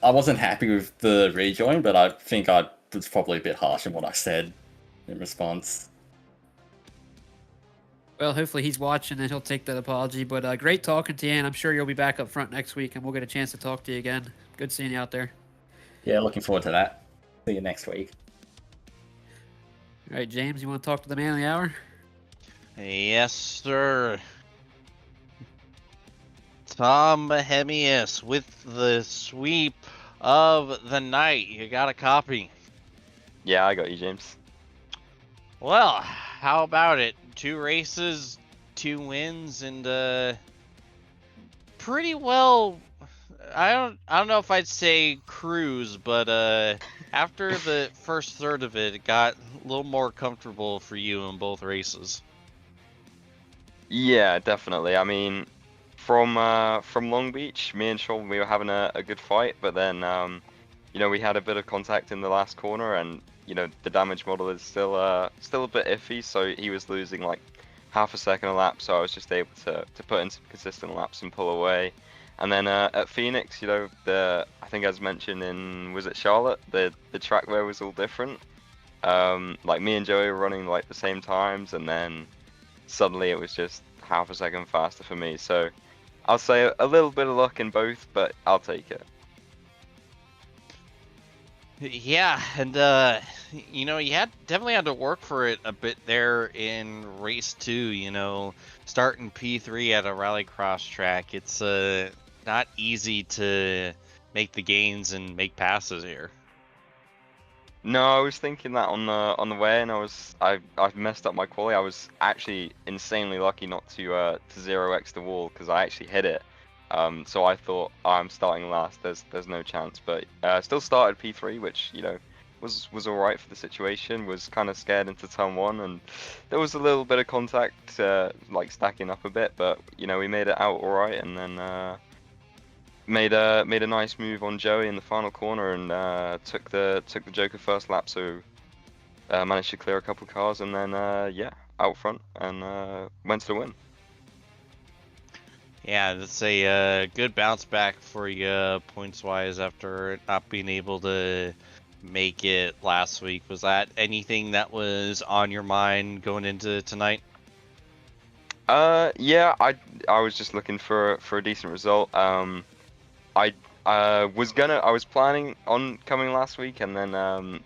I wasn't happy with the rejoin, but I think I was probably a bit harsh in what I said in response. Well, hopefully he's watching and he'll take that apology. But great talking to you, and I'm sure you'll be back up front next week, and we'll get a chance to talk to you again. Good seeing you out there. Yeah, looking forward to that. See you next week. All right, James, you want to talk to the man of the hour? Yes, sir. Tom Bohemius with the sweep of the night. You got a copy? Yeah, I got you, James. Well, how about it? 2 races, 2 wins, and pretty well. I don't know if I'd say cruise, but after the first third of it, it got a little more comfortable for you in both races. Yeah, definitely. I mean, from Long Beach, me and Sean, we were having a good fight, but then you know, we had a bit of contact in the last corner, and you know, the damage model is still a bit iffy, so he was losing like half a second a lap, so I was just able to put in some consistent laps and pull away. And then at Phoenix, you know, I think as mentioned in, was it Charlotte, the track wear was all different. Like me and Joey were running like the same times, and then suddenly it was just half a second faster for me. So I'll say a little bit of luck in both, but I'll take it. Yeah, and you know, you definitely had to work for it a bit there in race 2. You know, starting P3 at a rallycross track, it's not easy to make the gains and make passes here. No, I was thinking that on the way, and I messed up my quali. I was actually insanely lucky not to 0x the wall because I actually hit it. So I thought I'm starting last. There's no chance, but still started P3, which you know was all right for the situation. Was kind of scared into turn 1, and there was a little bit of contact, like stacking up a bit, but you know we made it out all right, and then made a nice move on Joey in the final corner and took the Joker first lap, so managed to clear a couple cars, and then yeah, out front and went to the win. Yeah, that's a good bounce back for you points wise after not being able to make it last week. Was that anything that was on your mind going into tonight? Yeah, I was just looking for a decent result. I was planning on coming last week, and then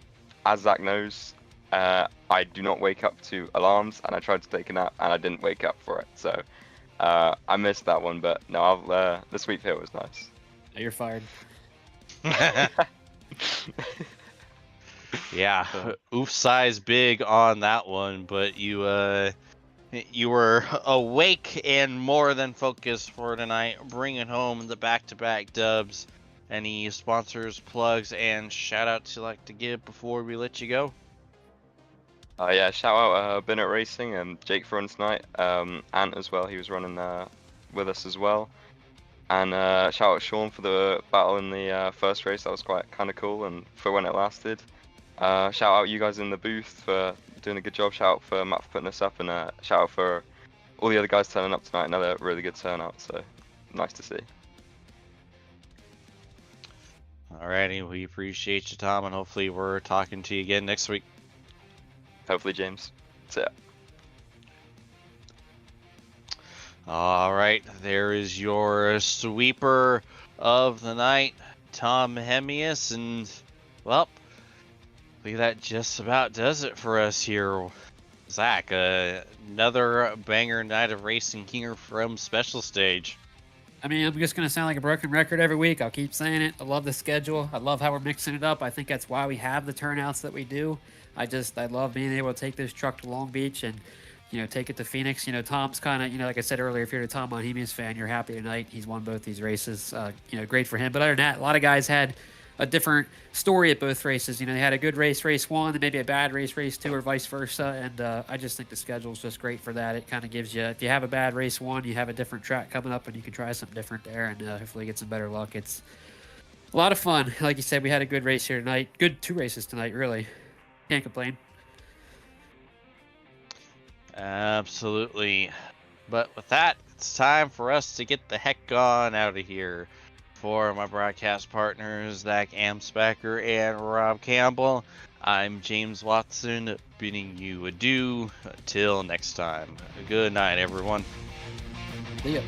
as Zach knows, I do not wake up to alarms, and I tried to take a nap and I didn't wake up for it, so I missed that one. But no, the sweep here was nice. You're fired. Yeah, oof size big on that one, but you were awake and more than focused for tonight, bringing home the back-to-back dubs. Any sponsors, plugs, and shout-outs you'd like to give before we let you go? Yeah, shout out Bennett Racing and Jake for running tonight. Ant as well, he was running with us as well. And shout out Sean for the battle in the first race. That was kind of cool, and for when it lasted. Shout out you guys in the booth for doing a good job. Shout out for Matt for putting us up, and shout out for all the other guys turning up tonight. Another really good turnout, so nice to see. Alrighty, we appreciate you, Tom, and hopefully we're talking to you again next week. Hopefully, James. See ya. Alright, there is your sweeper of the night, Tom Hemius, and well, I think that just about does it for us here. Zach, another banger night of racing here from Special Stage. I mean, I'm just going to sound like a broken record every week. I'll keep saying it. I love the schedule. I love how we're mixing it up. I think that's why we have the turnouts that we do. I love being able to take this truck to Long Beach and, you know, take it to Phoenix. You know, Tom's kind of, you know, like I said earlier, if you're a Tom Monhemius fan, you're happy tonight. He's won both these races. You know, great for him. But other than that, a lot of guys had a different story at both races. You know, they had a good race 1, and maybe a bad race 2, or vice versa. And I just think the schedule is just great for that. It kind of gives you, if you have a bad race 1, you have a different track coming up, and you can try something different there, and hopefully get some better luck. It's a lot of fun. Like you said, we had a good race here tonight. Good 2 races tonight, really. Can't complain. Absolutely. But with that, it's time for us to get the heck on out of here. For my broadcast partners, Zach Amspacher and Rob Campbell, I'm James Watson, bidding you adieu until next time. Good night, everyone. See ya.